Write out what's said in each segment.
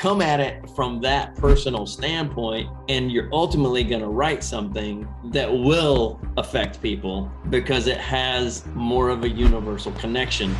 come at it from that personal standpoint, and you're ultimately going to write something that will affect people because it has more of a universal connection.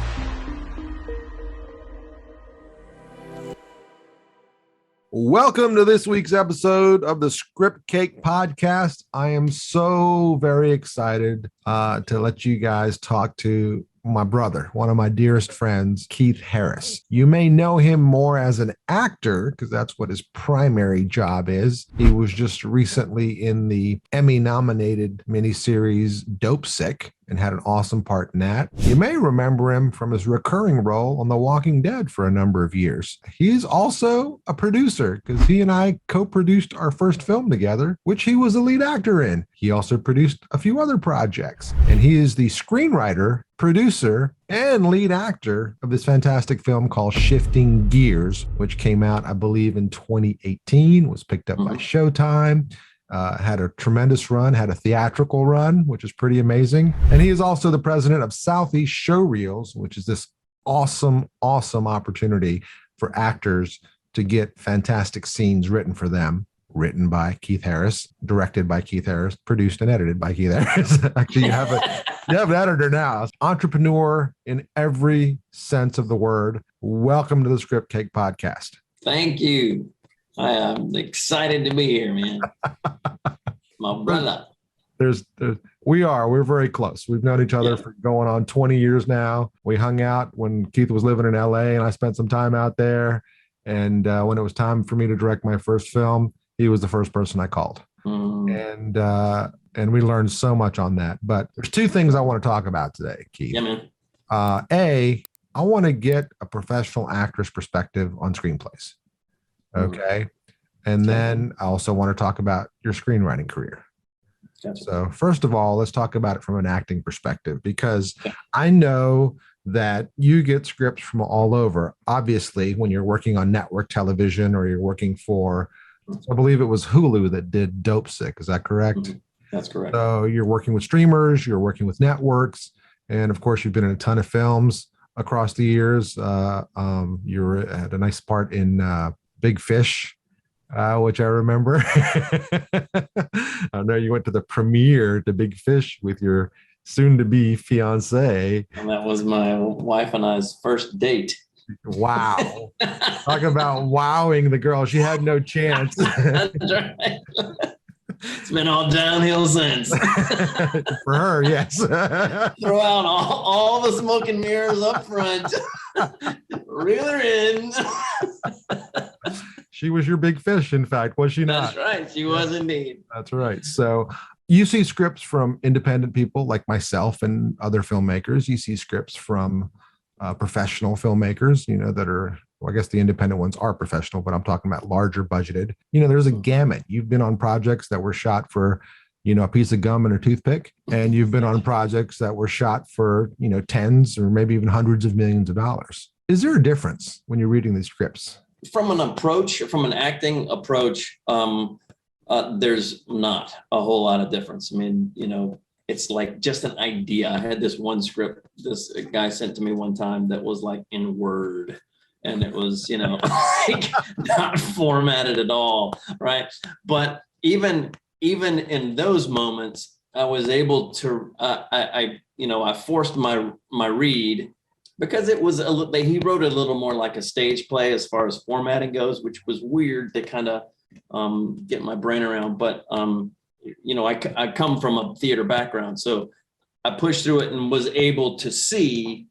Welcome to this week's episode of the Scriptcake podcast. I am so very excited to let you guys talk to my brother, one of my dearest friends, Keith Harris. You may know him more as an actor because that's what his primary job is. He was just recently in the Emmy-nominated miniseries Dopesick and had an awesome part in that. You may remember him from his recurring role on The Walking Dead for a number of years. He's also a producer because he and I co-produced our first film together, which he was a lead actor in. He also produced a few other projects, and he is the screenwriter, producer, and lead actor of this fantastic film called Shifting Gears, which came out, I believe, in 2018, was picked up by Showtime. Had a tremendous run, had a theatrical run, which is pretty amazing. And he is also the president of Southeast Showreels, which is this awesome opportunity for actors to get fantastic scenes written for them, written by Keith Harris, directed by Keith Harris, produced and edited by Keith Harris. Actually, you have an editor now. Entrepreneur in every sense of the word. Welcome to the Scriptcake podcast. Thank you. I am excited to be here, man. My brother. We're very close. We've known each other for going on 20 years now. We hung out when Keith was living in LA and I spent some time out there. And when it was time for me to direct my first film, he was the first person I called. And we learned so much on that. But there's two things I want to talk about today, Keith. Yeah, man. I want to get a professional actor's perspective on screenplays. Okay. And then I also want to talk about your screenwriting career. Gotcha. So first of all, let's talk about it from an acting perspective, because I know that you get scripts from all over. Obviously, when you're working on network television or you're working for, I believe it was Hulu that did Dopesick. Is that correct? That's correct. So you're working with streamers, you're working with networks, and of course, you've been in a ton of films across the years. You had a nice part in Big Fish, which I remember. I know you went to the premiere to Big Fish with your soon-to-be fiance. And that was my wife and I's first date. Wow. Talk about wowing the girl. She had no chance. That's right. It's been all downhill since. For her, yes. Throw out all the smoke and mirrors up front. Reel her in. She was your big fish, in fact, was she not? That's right. She was indeed. That's right. So you see scripts from independent people like myself and other filmmakers. You see scripts from professional filmmakers, that are, well, I guess the independent ones are professional, but I'm talking about larger budgeted. There's a gamut. You've been on projects that were shot for, a piece of gum and a toothpick, and you've been on projects that were shot for, tens or maybe even hundreds of millions of dollars. Is there a difference when you're reading these scripts? From an acting approach, there's not a whole lot of difference. I mean, it's like just an idea. I had this one script this guy sent to me one time that was like in Word, and it was, like not formatted at all, right? But even in those moments, I was able to, I forced my read, because it was he wrote a little more like a stage play as far as formatting goes, which was weird to kind of get my brain around. But I come from a theater background, so I pushed through it and was able to see,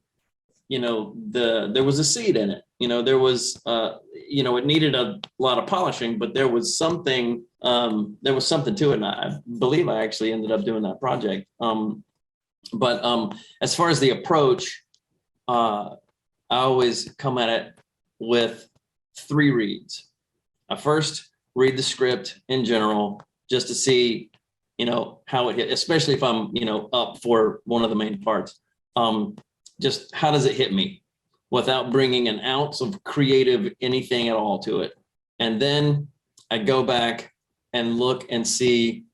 there was a seed in it. There was, it needed a lot of polishing, but there was something to it, and I believe I actually ended up doing that project. But as far as the approach, I always come at it with 3 reads. I first read the script in general, just to see, how it hit, especially if I'm, up for one of the main parts. Just how does it hit me without bringing an ounce of creative anything at all to it? And then I go back and look and see,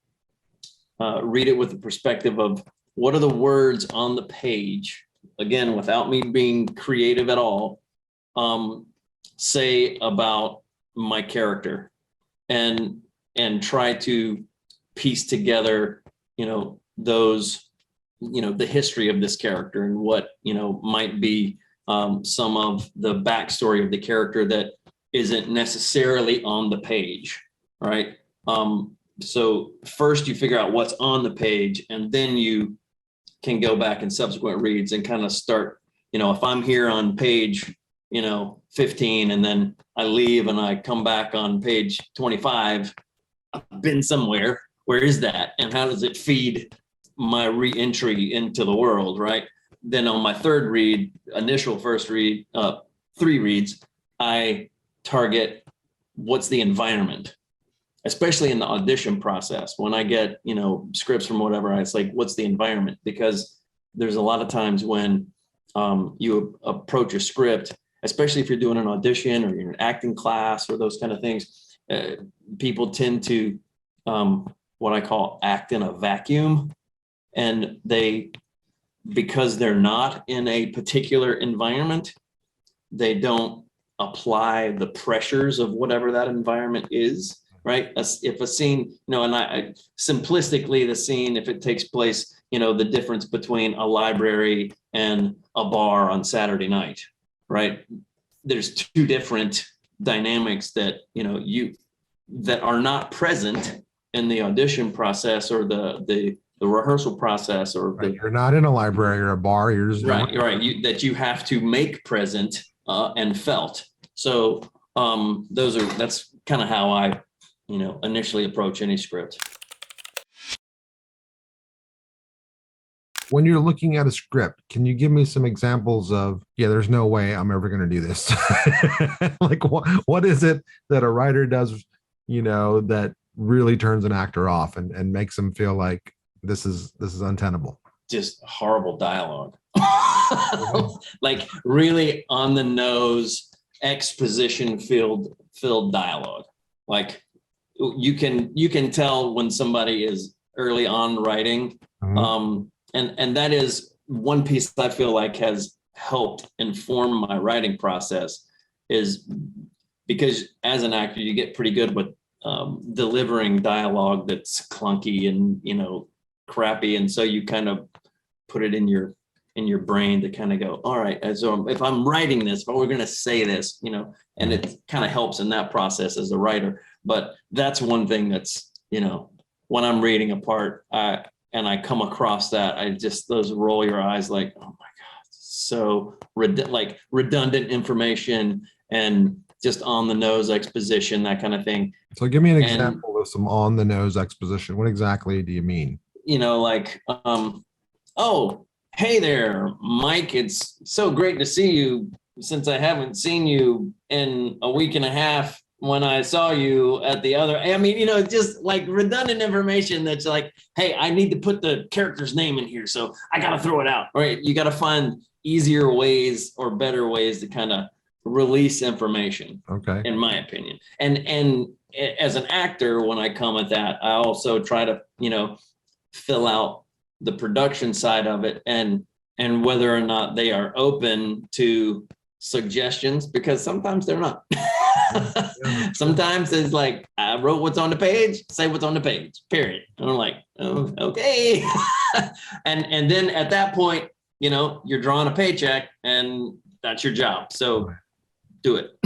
read it with the perspective of what are the words on the page, again, without me being creative at all, say about my character and try to piece together, those, the history of this character and what, might be some of the backstory of the character that isn't necessarily on the page, right? So first you figure out what's on the page, and then you can go back in subsequent reads and kind of start, if I'm here on page, 15, and then I leave and I come back on page 25, I've been somewhere. Where is that? And how does it feed my re-entry into the world, right? Then on my third read, first read, 3 reads, I target what's the environment, especially in the audition process. When I get, scripts from whatever, it's like, what's the environment? Because there's a lot of times when you approach a script, especially if you're doing an audition or you're in an acting class or those kind of things, people tend to what I call act in a vacuum. And because they're not in a particular environment, they don't apply the pressures of whatever that environment is, right? If a scene, and simplistically, the scene, if it takes place, the difference between a library and a bar on Saturday night, right? There's 2 different dynamics that, that are not present in the audition process or the rehearsal process, or you're not in a library or a bar. You're just right. That you have to make present and felt. So that's kind of how I, initially approach any script. When you're looking at a script, can you give me some examples of, there's no way I'm ever going to do this? Like what is it that a writer does, that really turns an actor off and makes them feel like this is untenable? Just horrible dialogue. Like really on the nose, exposition filled dialogue. Like you can tell when somebody is early on writing. Mm-hmm. And that is one piece I feel like has helped inform my writing process, is because as an actor, you get pretty good with delivering dialogue that's clunky and, crappy. And so you kind of put it in your brain to kind of go, all right, so if I'm writing this, but we're going to say this, and it kind of helps in that process as a writer. But that's one thing that's, when I'm reading a part, and I come across that, those roll your eyes like, oh my God, so redundant information and just on the nose exposition, that kind of thing. So give me an example of some on the nose exposition. What exactly do you mean? Oh, hey there, Mike, it's so great to see you since I haven't seen you in a week and a half. When I saw you at the other, just like redundant information that's like, hey, I need to put the character's name in here, so I got to throw it out. Right? You got to find easier ways or better ways to kind of release information. Okay. In my opinion, and as an actor, when I come at that, I also try to, fill out the production side of it and whether or not they are open to suggestions, because sometimes they're not. Sometimes it's like, I wrote what's on the page, say what's on the page, period. And I'm like, oh, okay. and then at that point, you're drawing a paycheck and that's your job. So do it.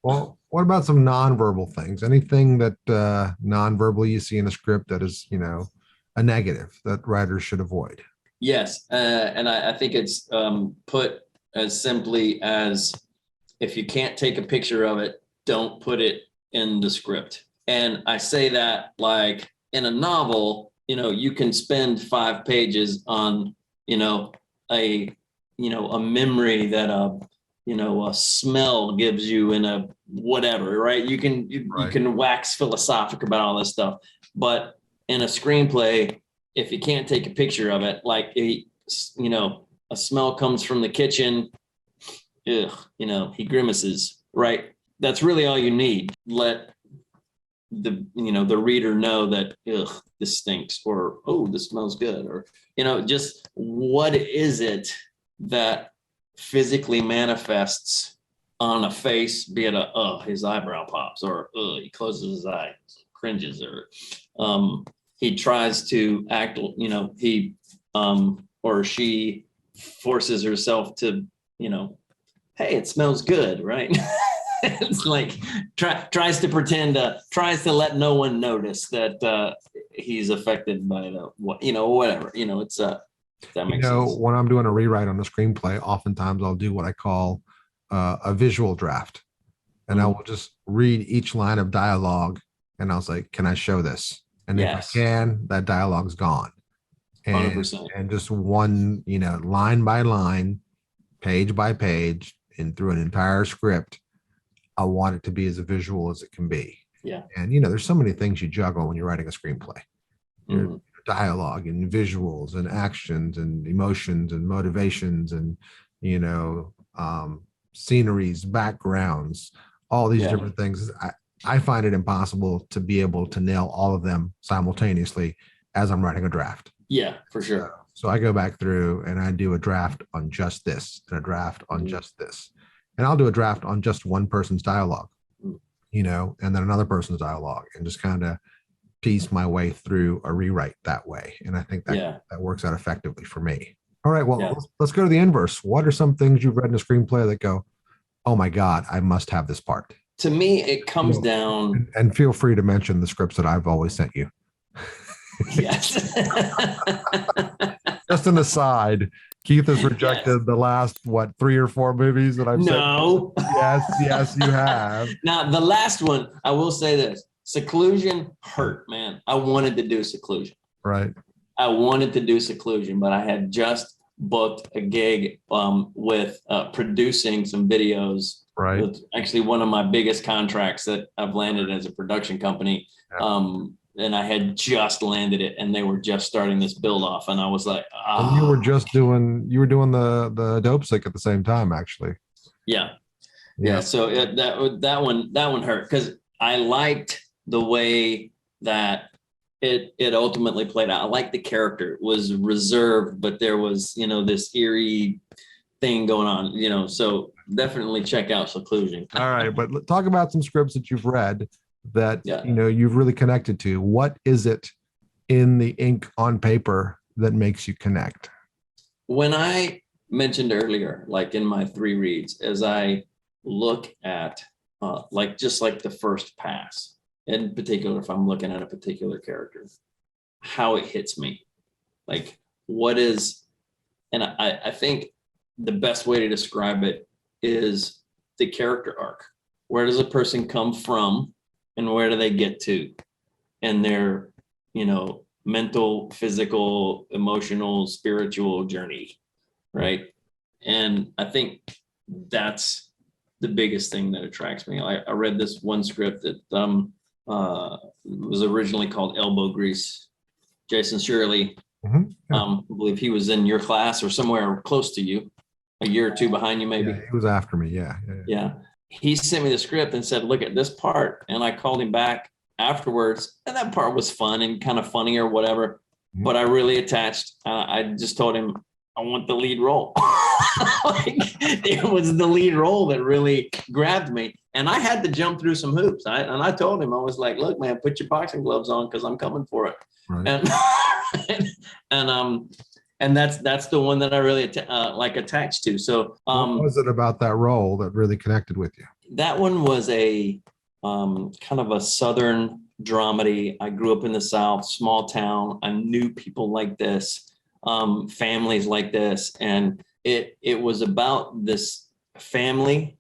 Well, what about some nonverbal things? Anything that nonverbal you see in a script that is, a negative that writers should avoid? Yes. And I think it's put as simply as, if you can't take a picture of it, don't put it in the script. And I say that like in a novel, you can spend 5 pages on, a memory that a smell gives you in a whatever, right? You can wax philosophic about all this stuff. But in a screenplay, if you can't take a picture of it, like, a smell comes from the kitchen, he grimaces, right? That's really all you need. Let the reader know that, this stinks, or, oh, this smells good, or, just what is it that physically manifests on a face, be it his eyebrow pops, or he closes his eyes, cringes, or he tries to act, he or she forces herself to, hey, it smells good, right? It's like tries to pretend, tries to let no one notice that he's affected by whatever. It's if that makes sense. When I'm doing a rewrite on a screenplay, oftentimes I'll do what I call a visual draft, and I will just read each line of dialogue, and I'll say, "Can I show this?" And Yes. if I can, that dialogue's gone. 100%. And just one, line by line, page by page, and through an entire script, I want it to be as visual as it can be. Yeah. And there's so many things you juggle when you're writing a screenplay. Your dialogue and visuals and actions and emotions and motivations and sceneries, backgrounds, all these different things. I find it impossible to be able to nail all of them simultaneously as I'm writing a draft. Yeah, for sure. So I go back through and I do a draft on just this and a draft on just this. And I'll do a draft on just one person's dialogue, and then another person's dialogue, and just kind of piece my way through a rewrite that way. And I think that works out effectively for me. All right, well, let's go to the inverse. What are some things you've read in a screenplay that go, oh my God, I must have this part? To me, it comes down. And feel free to mention the scripts that I've always sent you. Yes. Just an aside, Keith has rejected the last, 3 or 4 movies that I've sent. No. Yes, you have. Now, the last one, I will say this. Seclusion hurt, man. I wanted to do Seclusion. Right. I wanted to do Seclusion, but I had just booked a gig with producing some videos. Right. With actually one of my biggest contracts that I've landed as a production company. Yeah. And I had just landed it, and they were just starting this build off, and I was like, And you were doing the Dopesick at the same time, actually. Yeah. So that one hurt, because I liked the way that it ultimately played out. I liked the character. It was reserved, but there was, this eerie thing going on, so definitely check out Seclusion. All right, but talk about some scripts that you've read that you've really connected to. What is it in the ink on paper that makes you connect? When I mentioned earlier, like in my 3 reads, as I look at just like the first pass, in particular, if I'm looking at a particular character, how it hits me, like what is, and I think the best way to describe it is the character arc. Where does a person come from and where do they get to? And their, mental, physical, emotional, spiritual journey, right? And I think that's the biggest thing that attracts me. I read this one script that was originally called Elbow Grease. Jason Shirley, I believe he was in your class or somewhere close to you, a year or 2 behind you, maybe. Yeah, he was after me. Yeah. He sent me the script and said, look at this part. And I called him back afterwards. And that part was fun and kind of funny or whatever. Mm-hmm. But I really attached. I just told him, I want the lead role. It was the lead role that really grabbed me. And I had to jump through some hoops. And I told him, I was like, look, man, put your boxing gloves on because I'm coming for it. Right. And that's the one that I really attached to. So what was it about that role that really connected with you? That one was a kind of a Southern dramedy. I grew up in the South, small town. I knew people like this, families like this. And it was about this family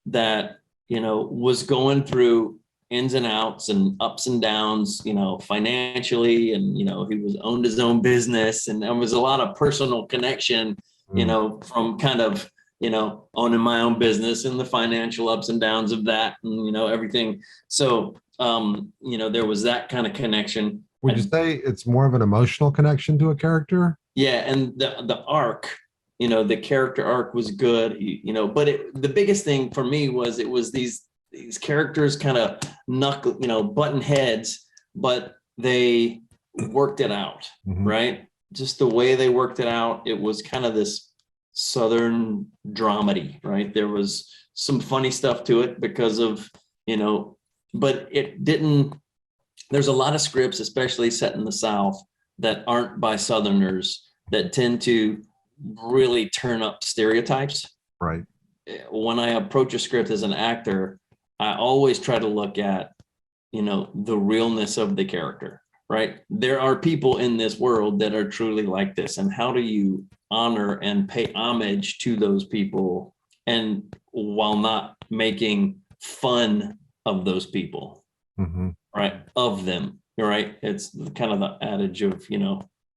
that, was going through ins and outs and ups and downs, financially, and, he owned his own business, and there was a lot of personal connection, from kind of, owning my own business and the financial ups and downs of that, and, everything. So, there was that kind of connection. Would you say it's more of an emotional connection to a character? Yeah. And the arc, the character arc was good, but the biggest thing for me was it was these characters kind of button heads, but they worked it out, right? Just the way they worked it out. It was kind of this Southern dramedy, right? There was some funny stuff to it because of, but it didn't, there's a lot of scripts, especially set in the South, that aren't by Southerners that tend to really turn up stereotypes. Right. When I approach a script as an actor, I always try to look at, the realness of the character, right? There are people in this world that are truly like this. And how do you honor and pay homage to those people, and while not making fun of those people, right? Of them, right? It's kind of the adage of,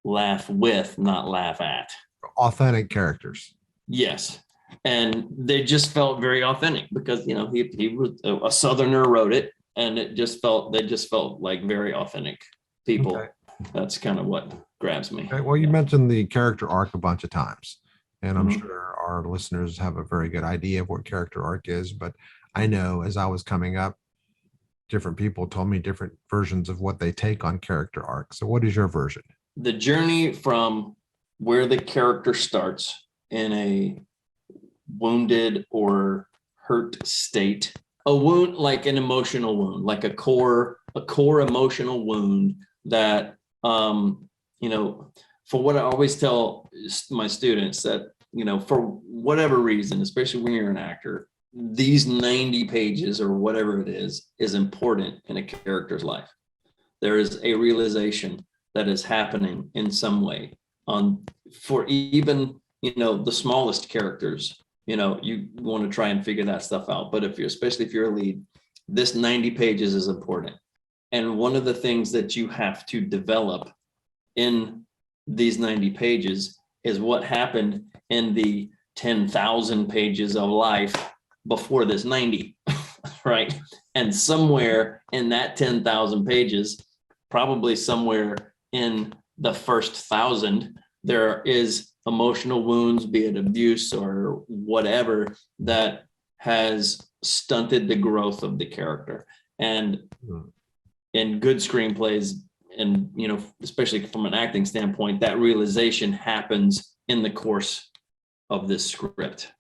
laugh with, not laugh at. Authentic characters. Yes. And they just felt very authentic because, he was a Southerner, wrote it, and they just felt like very authentic people. Okay. That's kind of what grabs me. Okay. Well, you mentioned the character arc a bunch of times, and I'm sure our listeners have a very good idea of what character arc is. But I know as I was coming up, different people told me different versions of what they take on character arc. So what is your version? The journey from where the character starts in a wounded or hurt state, a wound, like an emotional wound, like a core emotional wound that, for what I always tell my students that, for whatever reason, especially when you're an actor, these 90 pages or whatever it is important in a character's life. There is a realization that is happening in some way for even, the smallest characters. You want to try and figure that stuff out. But especially if you're a lead, this 90 pages is important. And one of the things that you have to develop in these 90 pages is what happened in the 10,000 pages of life before this 90, right? And somewhere in that 10,000 pages, probably somewhere in the first 1,000, there is emotional wounds, be it abuse or whatever, that has stunted the growth of the character. And in good screenplays, and especially from an acting standpoint, that realization happens in the course of this script.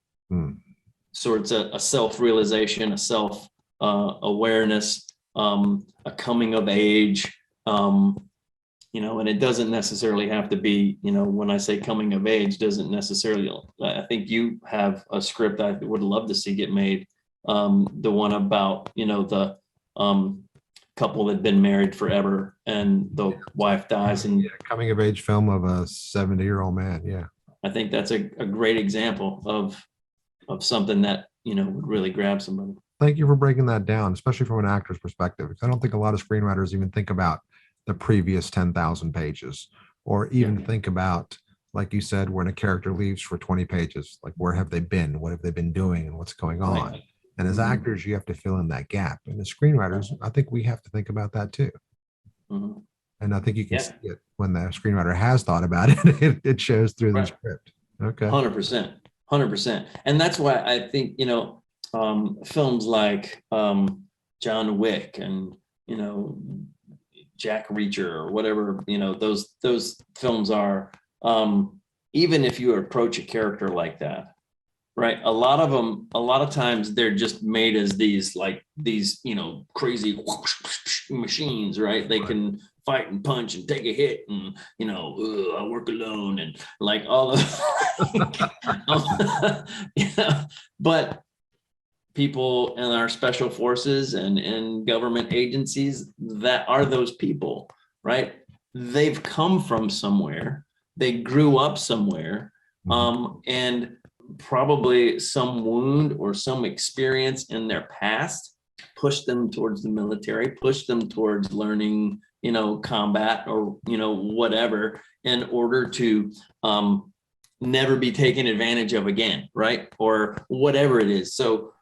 So it's a self-realization, a self-awareness, a coming of age, and it doesn't necessarily have to be, when I say coming of age, doesn't necessarily, I think you have a script I would love to see get made. The one about, the couple that had been married forever and the wife dies. And coming of age film of a 70-year-old man. Yeah. I think that's a great example of something that, would really grab somebody. Thank you for breaking that down, especially from an actor's perspective, because I don't think a lot of screenwriters even think about the previous 10,000 pages, or even think about, like you said, when a character leaves for 20 pages, like where have they been? What have they been doing and what's going on? Right. And as actors, you have to fill in that gap. And as screenwriters, I think we have to think about that too. And I think you can see it when the screenwriter has thought about it. It shows through the script. Okay. 100%. And that's why I think, films like John Wick and, Jack Reacher or whatever, those films are, even if you approach a character like that, right? A lot of times they're just made as these crazy machines, right? They can fight and punch and take a hit and, I work alone and like all of, but people in our special forces and in government agencies that are those people, right? They've come from somewhere, they grew up somewhere, and probably some wound or some experience in their past pushed them towards the military, pushed them towards learning, combat or, whatever, in order to never be taken advantage of again, right? Or whatever it is. So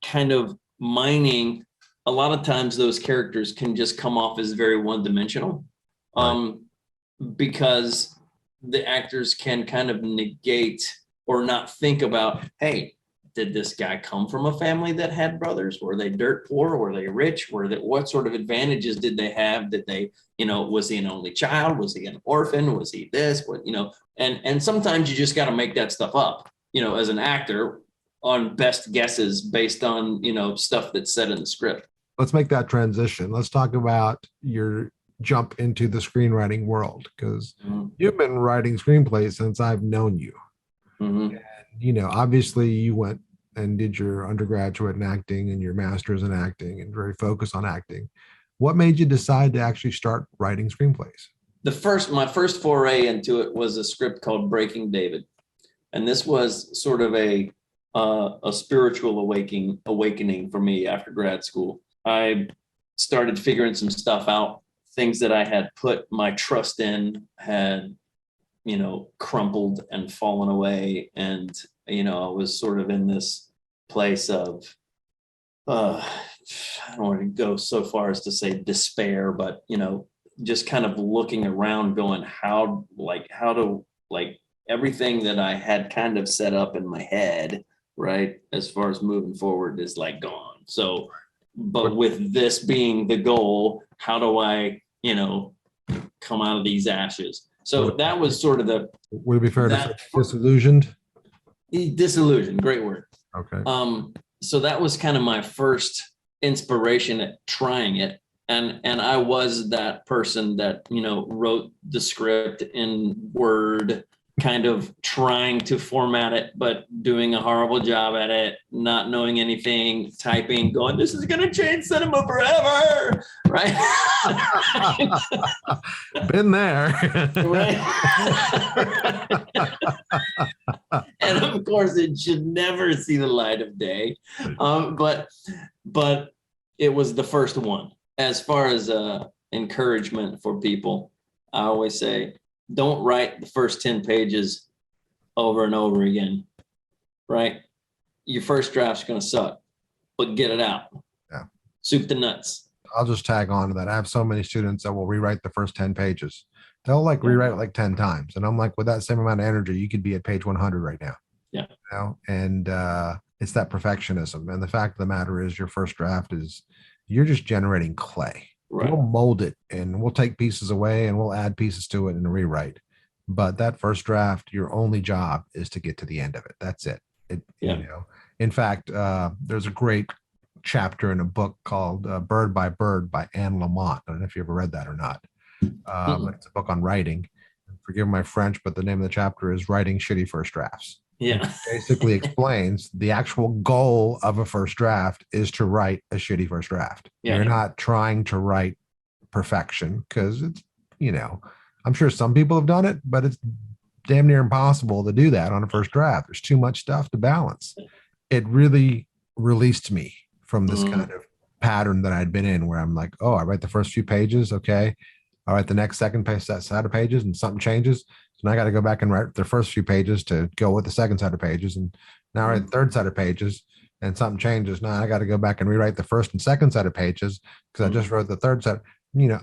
kind of mining, a lot of times those characters can just come off as very one-dimensional, because the actors can kind of negate or not think about, hey, did this guy come from a family that had brothers? Were they dirt poor? Were they rich? What sort of advantages did they have? Did they, was he an only child? Was he an orphan? Was he this? And sometimes you just got to make that stuff up. as an actor on best guesses based on, stuff that's said in the script. Let's make that transition. Let's talk about your jump into the screenwriting world, because you've been writing screenplays since I've known you. Mm-hmm. And, obviously you went and did your undergraduate in acting and your master's in acting and very focused on acting. What made you decide to actually start writing screenplays? My first foray into it was a script called Breaking David. And this was sort of a spiritual awakening for me after grad school. I started figuring some stuff out. Things that I had put my trust in had, crumpled and fallen away. And, I was sort of in this place of, I don't want to go so far as to say despair, but, just kind of looking around going, how to everything that I had kind of set up in my head, right, as far as moving forward is like gone. So, but with this being the goal, how do I, come out of these ashes? So that was sort of would it be fair to say disillusioned? Disillusioned, great word. Okay. So that was kind of my first inspiration at trying it. And I was that person that, wrote the script in Word, kind of trying to format it, but doing a horrible job at it, not knowing anything, typing, going, this is going to change cinema forever, right? Been there. Right. And of course, it should never see the light of day. But it was the first one. As far as encouragement for people, I always say, don't write the first 10 pages over and over again, right? Your first draft's going to suck, but get it out. Yeah. Soup to nuts. I'll just tag on to that. I have so many students that will rewrite the first 10 pages. They'll rewrite it like 10 times. And I'm like, with that same amount of energy, you could be at page 100 right now. Yeah. And it's that perfectionism. And the fact of the matter is your first draft is you're just generating clay. Right. We'll mold it and we'll take pieces away and we'll add pieces to it and rewrite. But that first draft, your only job is to get to the end of it. That's it. In fact, there's a great chapter in a book called Bird by Bird by Anne Lamott. I don't know if you ever read that or not. But it's a book on writing. Forgive my French, but the name of the chapter is Writing Shitty First Drafts. Yeah. It basically explains the actual goal of a first draft is to write a shitty first draft. Yeah. You're not trying to write perfection because it's, I'm sure some people have done it, but it's damn near impossible to do that on a first draft. There's too much stuff to balance. It really released me from this kind of pattern that I'd been in where I'm like, oh, I write the first few pages. Okay. All right. The next second page, that set of pages and something changes. So now I got to go back and write the first few pages to go with the second set of pages. And now I write the third set of pages and something changes. Now I got to go back and rewrite the first and second set of pages because I just wrote the third set.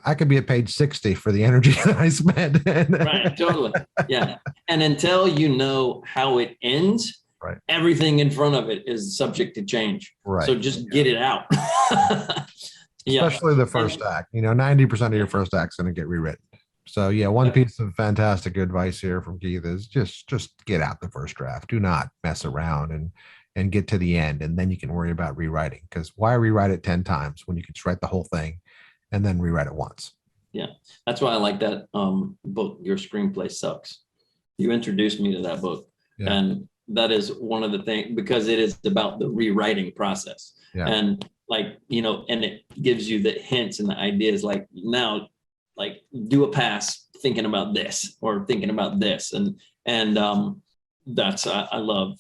I could be at page 60 for the energy that I spent. Right. Totally. Yeah. And until you know how it ends, right, everything in front of it is subject to change. Right. So just get it out. Especially the first act, 90% of your first act's going to get rewritten. So one piece of fantastic advice here from Keith is just get out the first draft. Do not mess around and get to the end. And then you can worry about rewriting, because why rewrite it 10 times when you can just write the whole thing and then rewrite it once? Yeah. That's why I like that book, Your Screenplay Sucks. You introduced me to that book. Yeah. And that is one of the things, because it is about the rewriting process. Yeah. And and it gives you the hints and the ideas, now, do a pass thinking about this or thinking about this. And that's, I love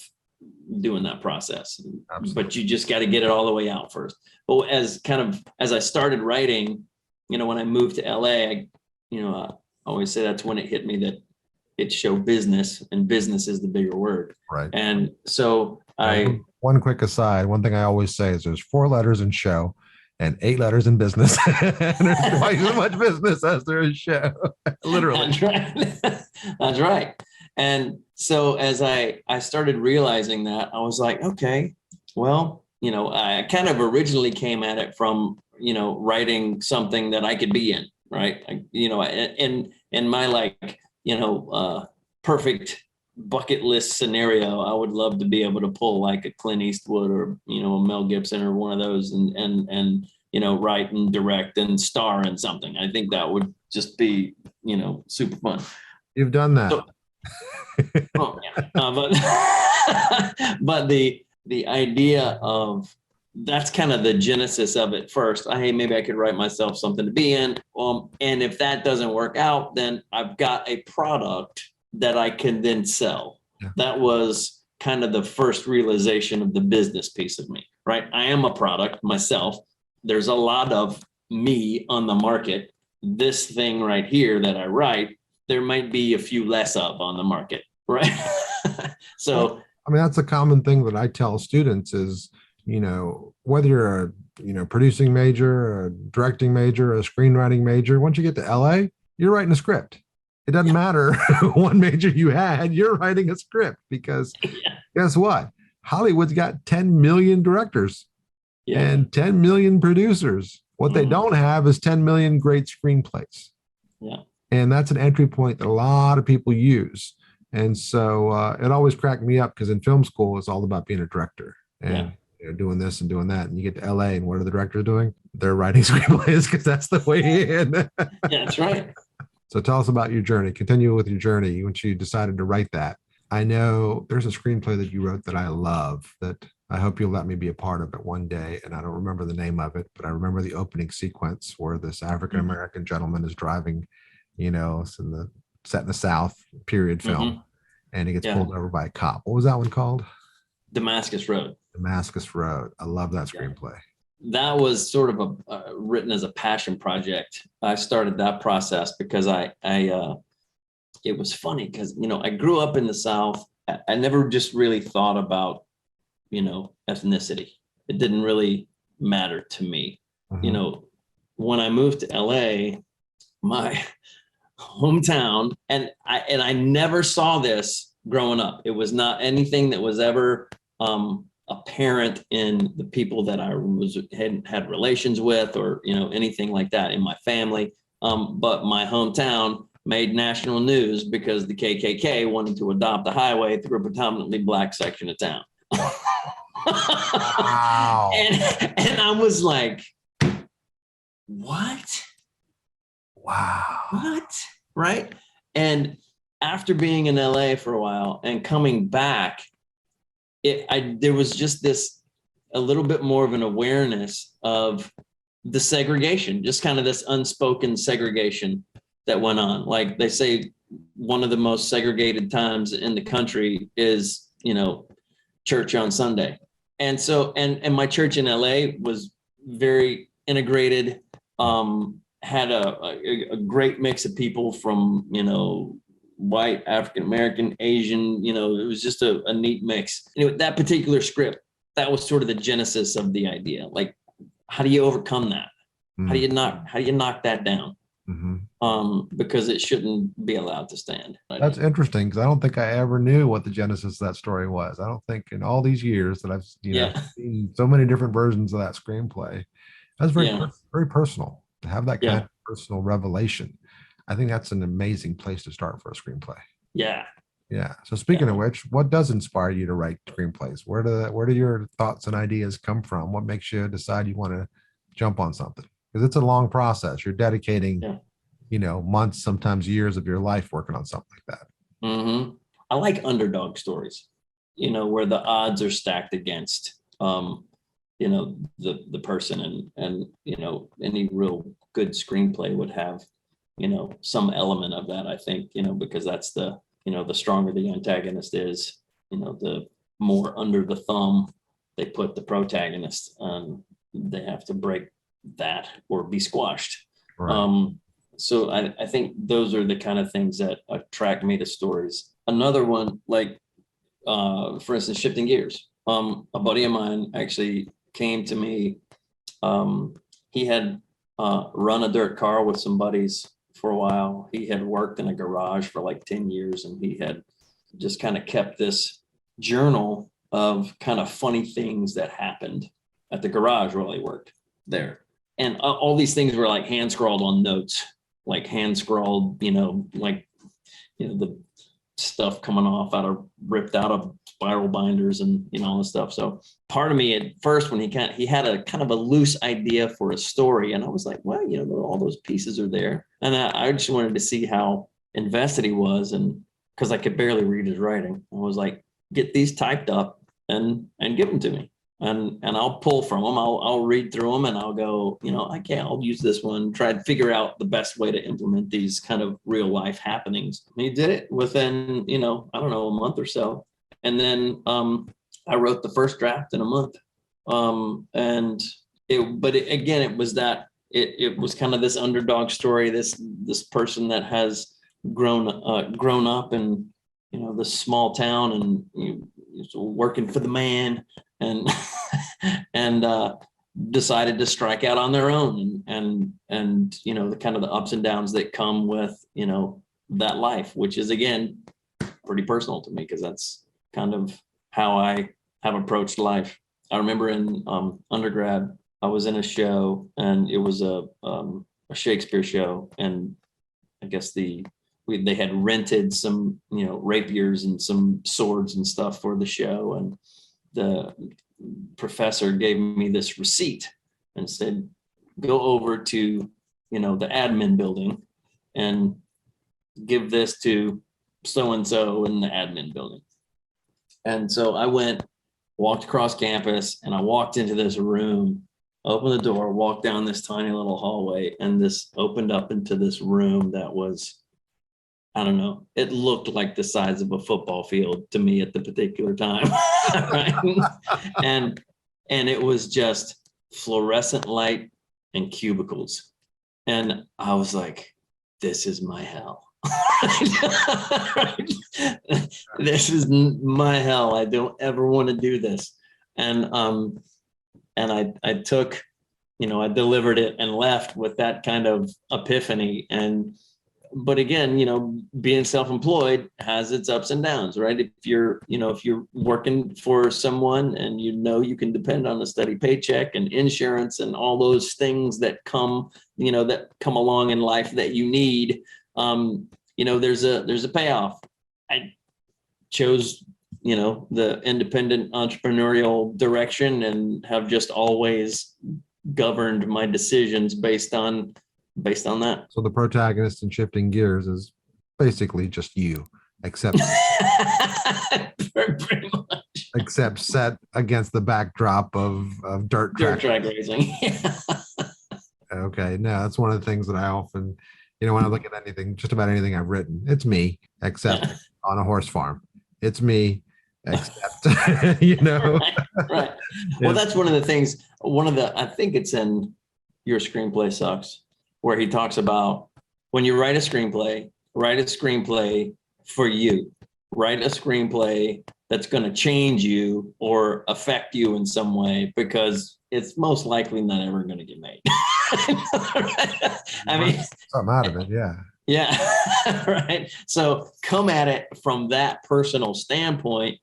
doing that process. Absolutely. But you just got to get it all the way out first. But as I started writing, when I moved to LA, I always say that's when it hit me that it's show business, and business is the bigger word. Right. And so one quick aside, one thing I always say is there's 4 letters in show and 8 letters in business. And there's twice as much business as there is show. Literally. That's right. That's right. And so as I started realizing that, I was like, okay, well, I kind of originally came at it from, writing something that I could be in, right? In my perfect bucket list scenario, I would love to be able to pull like a Clint Eastwood or, you know, a Mel Gibson or one of those and, you know, write and direct and star in something. I think that would just be, you know, super fun. You've done that. So, oh, yeah. But the idea of that's kind of the genesis of it first. Hey, maybe I could write myself something to be in. And if that doesn't work out, then I've got a product that I can then sell. Yeah. That was kind of the first realization of the business piece of me, right? I am a product myself. There's a lot of me on the market. This thing right here that I write, there might be a few less of on the market, right? So, well, I mean, that's a common thing that I tell students is, you know, whether you're a, you know, producing major, a directing major, a screenwriting major, once you get to LA, you're writing a script. It doesn't matter what major you had, you're writing a script because guess what? Hollywood's got 10 million directors and 10 million producers. What they don't have is 10 million great screenplays. Yeah. And that's an entry point that a lot of people use. And so it always cracked me up because in film school, it's all about being a director and you know, doing this and doing that. And you get to LA and what are the directors doing? They're writing screenplays because that's the way in. Yeah, that's right. So tell us about your journey. Continue with your journey once you decided to write that. I know there's a screenplay that you wrote that I love that I hope you'll let me be a part of it one day. And I don't remember the name of it, but I remember the opening sequence where this African-American gentleman is driving, you know, set in the South period film, and he gets pulled over by a cop. What was that one called? Damascus Road. Damascus Road. I love that screenplay. That was sort of written as a passion project. I started that process because it was funny because, you know, I grew up in the South. I never just really thought about, you know, ethnicity. It didn't really matter to me. You know, when I moved to LA, my hometown, and I never saw this growing up. It was not anything that was ever apparent in the people that I had relations with, or, you know, anything like that in my family. But my hometown made national news because the KKK wanted to adopt a highway through a predominantly black section of town. Wow. And I was like, what? Wow. What? Right. And after being in LA for a while and coming back, there was just a little bit more of an awareness of the segregation, just kind of this unspoken segregation that went on. Like they say, one of the most segregated times in the country is, you know, church on Sunday. And so, and my church in LA was very integrated, had a great mix of people from, you know, white, African-American, Asian, you know, it was just a neat mix. Anyway, that particular script, that was sort of the genesis of the idea. Like, how do you overcome that? How do you knock that down? Because it shouldn't be allowed to stand. That's interesting because I don't think I ever knew what the genesis of that story was. I don't think in all these years that I've seen so many different versions of that screenplay. That's very personal to have that kind of personal revelation. I think that's an amazing place to start for a screenplay. Yeah. So speaking of which, what does inspire you to write screenplays? Where do your thoughts and ideas come from? What makes you decide you want to jump on something? Because it's a long process. You're dedicating, you know, months, sometimes years of your life working on something like that. I like underdog stories, you know, where the odds are stacked against, you know, the person, and, you know, any real good screenplay would have, you know, some element of that, I think, you know, because that's the, you know, the stronger the antagonist is, you know, the more under the thumb they put the protagonist. They have to break that or be squashed. Right. So I think those are the kind of things that attract me to stories. Another one, like, for instance, shifting gears. A buddy of mine actually came to me. He had run a dirt car with some buddies for a while. He had worked in a garage for like 10 years, and he had just kind of kept this journal of kind of funny things that happened at the garage while he worked there. And all these things were like hand scrawled on notes, like hand scrawled, you know, like, you know, stuff coming off ripped out of spiral binders and, all this stuff. So part of me at first, when he had a kind of a loose idea for a story, and I was like, well, all those pieces are there. And I just wanted to see how invested he was. And because I could barely read his writing, I was like, get these typed up and give them to me. And I'll pull from them. I'll read through them and I'll go, okay, I'll use this one, try to figure out the best way to implement these kind of real life happenings. And he did it within, I don't know, a month or so. And then I wrote the first draft in a month. It was kind of this underdog story, this person that has grown up in, this small town and working for the man, and decided to strike out on their own, and the kind of the ups and downs that come with that life, which is again pretty personal to me, because that's kind of how I have approached life. I remember in undergrad, I was in a show, and it was a Shakespeare show, and I guess they had rented some rapiers and some swords and stuff for the show, and the professor gave me this receipt and said, go over to the admin building and give this to so and so in the admin building. And so I walked across campus, and I walked into this room, opened the door, walked down this tiny little hallway, and this opened up into this room that was, I don't know, it looked like the size of a football field to me at the particular time. Right? And it was just fluorescent light and cubicles. And I was like, this is my hell. This is my hell. I don't ever want to do this. And I took, I delivered it and left with that kind of epiphany. But again, being self-employed has its ups and downs, right? If you're working for someone and you can depend on a steady paycheck and insurance and all those things that come along in life that you need, there's a payoff. I chose, the independent entrepreneurial direction, and have just always governed my decisions based on that. So the protagonist in Shifting Gears is basically just you, except pretty much. Except set against the backdrop of dirt track racing. Okay, no, that's one of the things that I often, when I look at anything, just about anything I've written, it's me, except on a horse farm. It's me, except, Right. Well, that's one of the things, I think it's in Your Screenplay Sucks, where he talks about when you write a screenplay for you. Write a screenplay that's going to change you or affect you in some way, because it's most likely not ever going to get made. I mean, something out of it, yeah. Yeah, right. So come at it from that personal standpoint,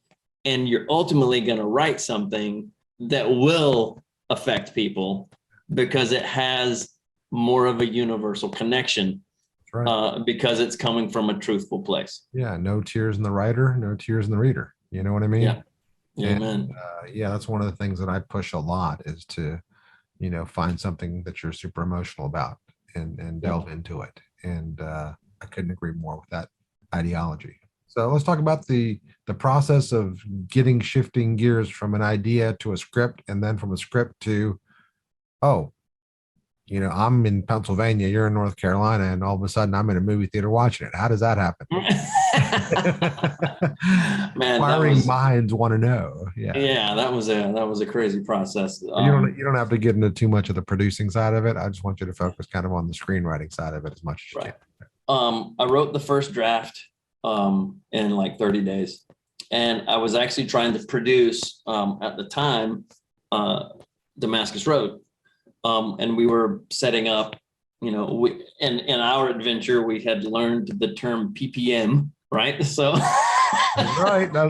and you're ultimately going to write something that will affect people because it has more of a universal connection. Right. Because it's coming from a truthful place. Yeah, no tears in the writer, no tears in the reader. You know what I mean? Yeah. Amen. Yeah, that's one of the things that I push a lot, is to, find something that you're super emotional about and delve into it. And I couldn't agree more with that ideology. So let's talk about the process of getting Shifting Gears from an idea to a script, and then from a script to, I'm in Pennsylvania, you're in North Carolina, and all of a sudden I'm in a movie theater watching it. How does that happen? Man, inquiring minds want to know. Yeah, that was a crazy process. You don't have to get into too much of the producing side of it. I just want you to focus kind of on the screenwriting side of it as much as you can. I wrote the first draft in like 30 days, and I was actually trying to produce at the time Damascus Road. And we were setting up, in our adventure, we had learned the term PPM, right? So that's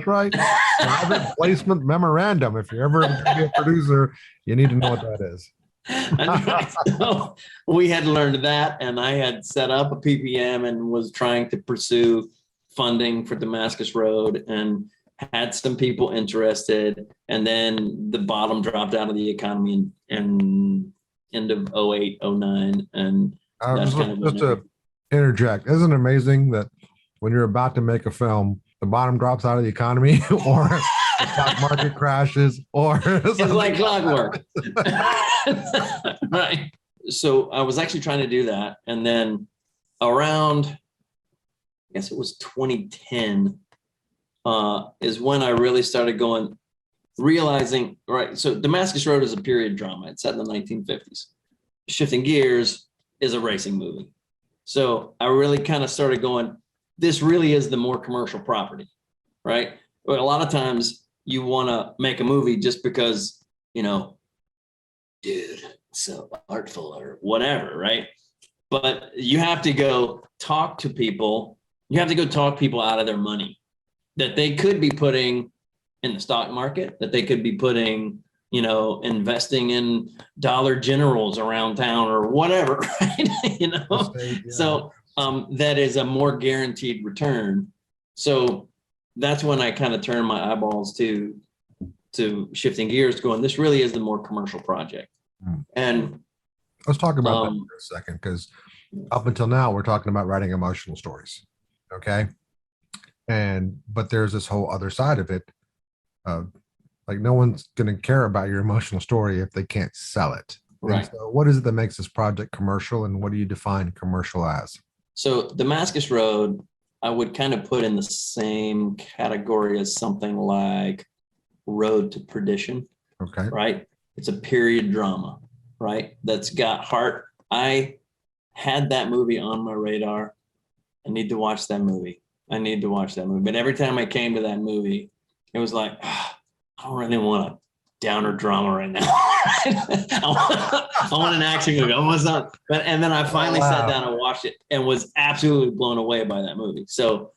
right. Private placement memorandum. If you're ever going to be a producer, you need to know what that is. That's right. So we had learned that, and I had set up a PPM and was trying to pursue funding for Damascus Road and had some people interested, and then the bottom dropped out of the economy in end of 08, 09, and that's kind of just to interject, isn't it amazing that when you're about to make a film, the bottom drops out of the economy, or the stock market crashes, or it's like clockwork. Right. So I was actually trying to do that, and then around, I guess it was 2010, is when I really started realizing, right, so Damascus Road is a period drama. It's set in the 1950s. Shifting Gears is a racing movie. So I really kind of started going, this really is the more commercial property, right? But a lot of times you want to make a movie just because, dude, it's so artful or whatever, right? But you have to go talk to people. You have to go talk people out of their money that they could be putting in the stock market, that they could be putting, investing in Dollar Generals around town or whatever, right? Yeah. So that is a more guaranteed return. So that's when I kind of turned my eyeballs to Shifting Gears, going, this really is the more commercial project. And let's talk about that for a second, because up until now we're talking about writing emotional stories, okay? But there's this whole other side of it. Like, no one's going to care about your emotional story if they can't sell it. Right. So what is it that makes this project commercial, and what do you define commercial as? So Damascus Road, I would kind of put in the same category as something like Road to Perdition. Okay. Right. It's a period drama, right? That's got heart. I had that movie on my radar. I need to watch that movie. But every time I came to that movie, it was like, I don't really want a downer drama right now. I want an action movie. And then I finally sat down and watched it and was absolutely blown away by that movie. So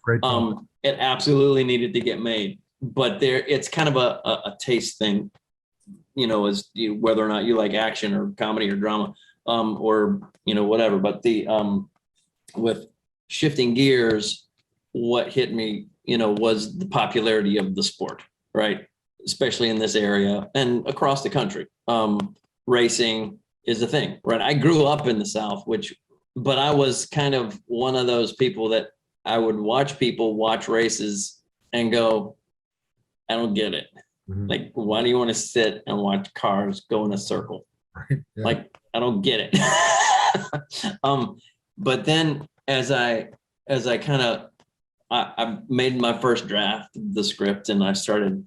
it absolutely needed to get made. But it's kind of a taste thing, as whether or not you like action or comedy or drama, or whatever. But with Shifting Gears, what hit me, was the popularity of the sport, right? Especially in this area and across the country. Racing is a thing, right? I grew up in the South, but I was kind of one of those people that I would watch people watch races and go, I don't get it. Mm-hmm. Like, why do you want to sit and watch cars go in a circle? Right. Yeah. Like, I don't get it. But then as I kind of, I made my first draft of the script and I started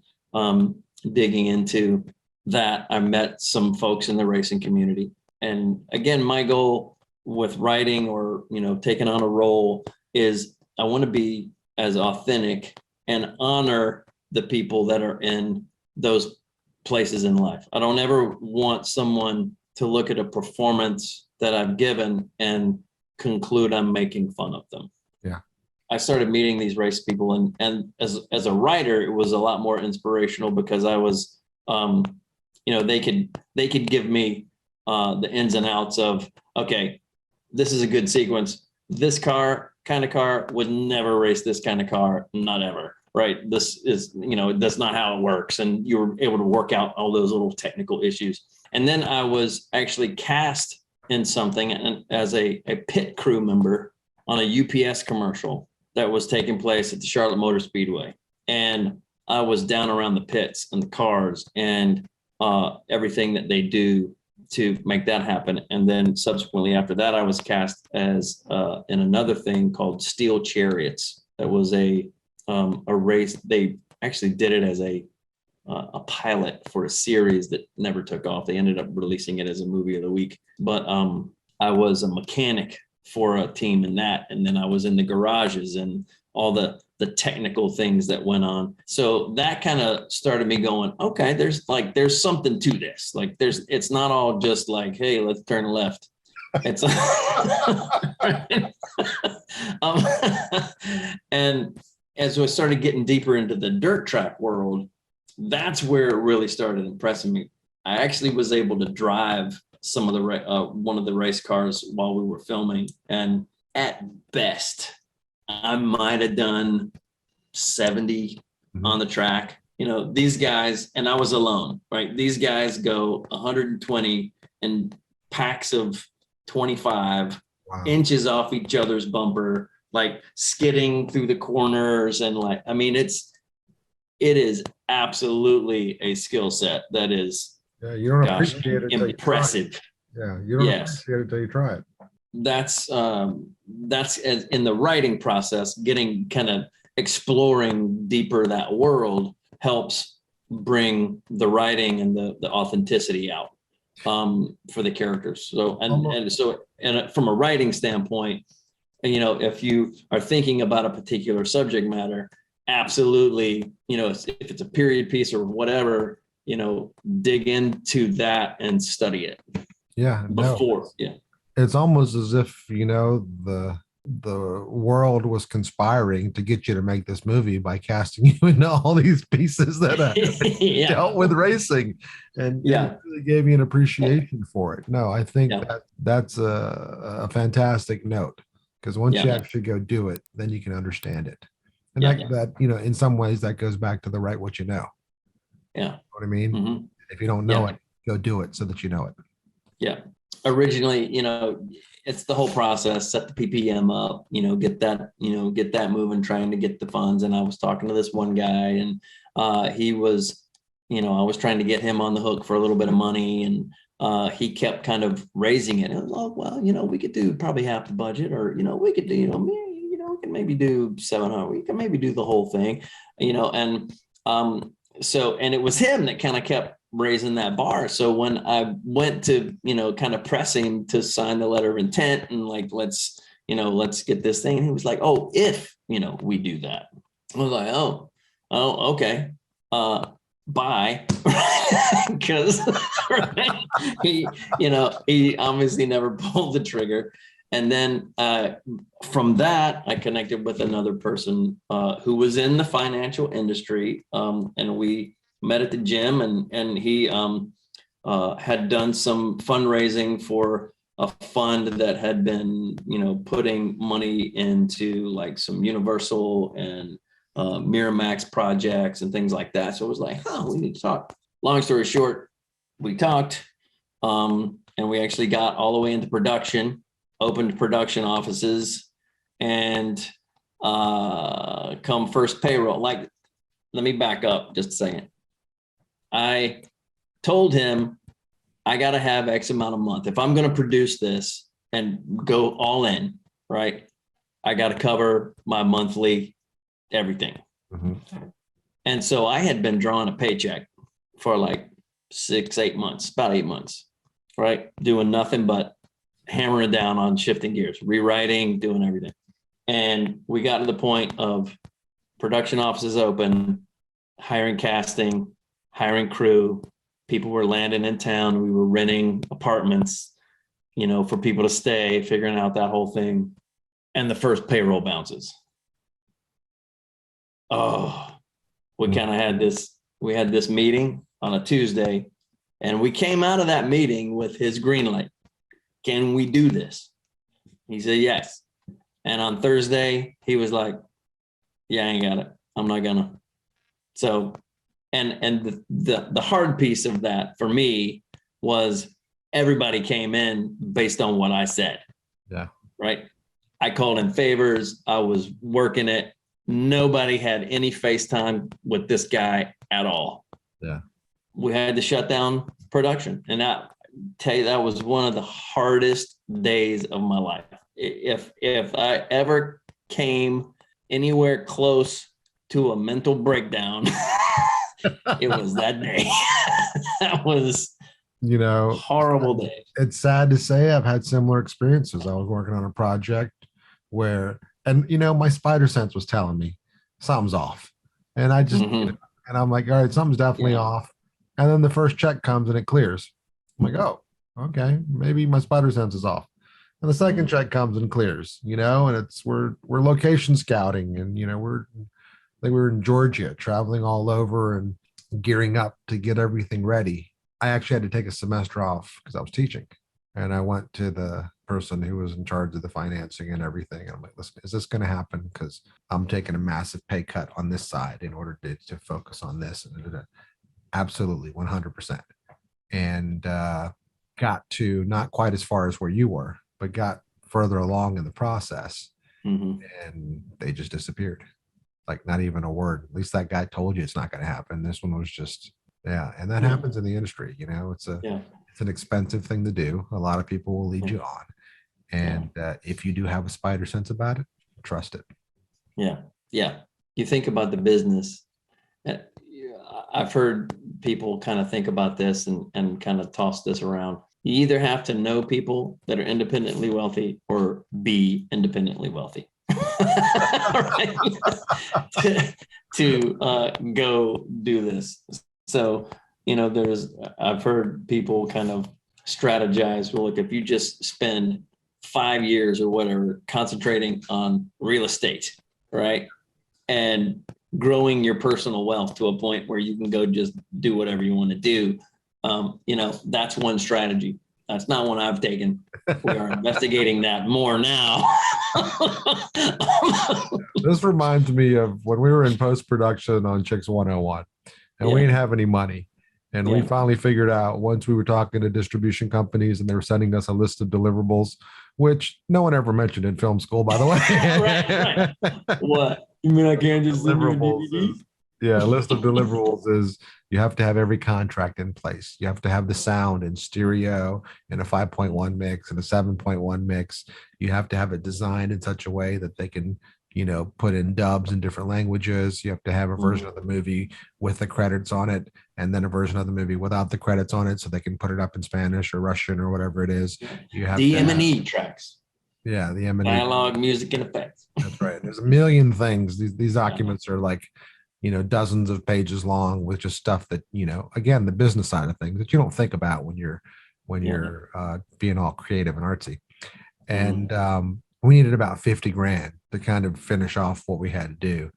digging into that. I met some folks in the racing community. And again, my goal with writing or, taking on a role is I want to be as authentic and honor the people that are in those places in life. I don't ever want someone to look at a performance that I've given and conclude I'm making fun of them. Yeah. I started meeting these race people and as a writer, it was a lot more inspirational because I was, they could give me the ins and outs of, okay, this is a good sequence. This kind of car would never race this kind of car, not ever. Right. This is, that's not how it works. And you were able to work out all those little technical issues. And then I was actually cast in something and as a pit crew member on a UPS commercial that was taking place at the Charlotte Motor Speedway. And I was down around the pits and the cars and everything that they do to make that happen. And then subsequently after that, I was cast as in another thing called Steel Chariots. That was a race. They actually did it as a pilot for a series that never took off. They ended up releasing it as a movie of the week. But I was a mechanic for a team in that. And then I was in the garages and all the technical things that went on. So that kind of started me going, okay, there's something to this. Like it's not all just like, hey, let's turn left. It's and as I started getting deeper into the dirt track world, that's where it really started impressing me. I actually was able to drive some of the one of the race cars while we were filming, and at best, I might have done 70 on the track. These guys, and I was alone, right? These guys go 120 in packs of 25, Wow. inches off each other's bumper, like skidding through the corners. And it is absolutely a skill set that is, Yeah, you don't gosh, appreciate it till you try it. impressive. Yeah, you don't Yes. appreciate it till you try it. That's in the writing process, getting kind of exploring deeper that world helps bring the writing and the authenticity out for the characters. So and from a writing standpoint, if you are thinking about a particular subject matter, absolutely, if it's a period piece or whatever, dig into that and study it. Yeah, before. Yeah. It's almost as if the world was conspiring to get you to make this movie by casting you into all these pieces that dealt with racing, and it really gave you an appreciation for it. No, I think that's a fantastic note, because once you actually go do it, then you can understand it. And that in some ways that goes back to the write what you know. Yeah. You know what I mean? Mm-hmm. If you don't know it, go do it so that you know it. Yeah. Originally, it's the whole process, set the PPM up, get that moving, trying to get the funds. And I was talking to this one guy, and he was, I was trying to get him on the hook for a little bit of money, and he kept kind of raising it. And we could do probably half the budget, or, we could do, we can maybe do 700, we can maybe do the whole thing, and and it was him that kind of kept raising that bar. So when I went to, kind of press him to sign the letter of intent and let's get this thing. And he was like, oh, if, we do that. I was like, oh, okay. Bye. Because he obviously never pulled the trigger. And then from that, I connected with another person who was in the financial industry, and we met at the gym, and he had done some fundraising for a fund that had been, putting money into like some Universal and Miramax projects and things like that. So it was like, we need to talk. Long story short, we talked, and we actually got all the way into production, opened production offices, and come first payroll. Let me back up just a second. I told him I got to have X amount a month. If I'm going to produce this and go all in, right, I got to cover my monthly everything. Mm-hmm. And so I had been drawing a paycheck for like 8 months, about 8 months, right? Doing nothing but hammering down on shifting gears, rewriting, doing everything. And we got to the point of production offices open, hiring casting, hiring crew. People were landing in town. We were renting apartments, for people to stay, figuring out that whole thing. And the first payroll bounces. We kind of had this meeting on a Tuesday, and we came out of that meeting with his green light. Can we do this? He said, yes. And on Thursday, he was like, yeah, I ain't got it. I'm not gonna. So, and the hard piece of that for me was everybody came in based on what I said. Yeah. Right. I called in favors. I was working it. Nobody had any FaceTime with this guy at all. Yeah. We had to shut down production. And I tell you, that was one of the hardest days of my life. If I ever came anywhere close to a mental breakdown, it was that day. That was horrible day. It's sad to say I've had similar experiences. I was working on a project where, and my spider sense was telling me something's off, and I just and I'm like, all right, something's definitely off. And then the first check comes and it clears. I'm like, oh, okay, maybe my spider sense is off. And the second check comes and clears, and it's we're location scouting, and we're in Georgia, traveling all over and gearing up to get everything ready. I actually had to take a semester off because I was teaching. And I went to the person who was in charge of the financing and everything. And I'm like, listen, is this going to happen? Because I'm taking a massive pay cut on this side in order to focus on this. And absolutely 100%. And got to not quite as far as where you were, but got further along in the process. And they just disappeared. Like not even a word. At least that guy told you it's not going to happen. This one was just, yeah. And that happens in the industry. You know, it's an expensive thing to do. A lot of people will lead you on. And if you do have a spider sense about it, trust it. Yeah. You think about the business. I've heard people kind of think about this and kind of toss this around. You either have to know people that are independently wealthy or be independently wealthy. Right? to go do this. So, you know, I've heard people kind of strategize. Well, look, if you just spend 5 years or whatever concentrating on real estate, right, and growing your personal wealth to a point where you can go just do whatever you want to do, you know, that's one strategy. That's not one I've taken. We are investigating that more now. This reminds me of when we were in post-production on Chicks 101 and we didn't have any money. And we finally figured out once we were talking to distribution companies and they were sending us a list of deliverables, which no one ever mentioned in film school, by the way. Right. What? You mean I can't just send you a DVD? Yeah, a list of deliverables is you have to have every contract in place. You have to have the sound in stereo in a 5.1 mix and a 7.1 mix. You have to have it designed in such a way that they can, you know, put in dubs in different languages. You have to have a version of the movie with the credits on it, and then a version of the movie without the credits on it, so they can put it up in Spanish or Russian or whatever it is. You have the M&E tracks. Yeah, the M&E. Dialogue, music, and effects. That's right. There's a million things. These documents are like, you know, dozens of pages long with just stuff that, you know, again, the business side of things that you don't think about when you're being all creative and artsy. And we needed about 50 grand to kind of finish off what we had to do.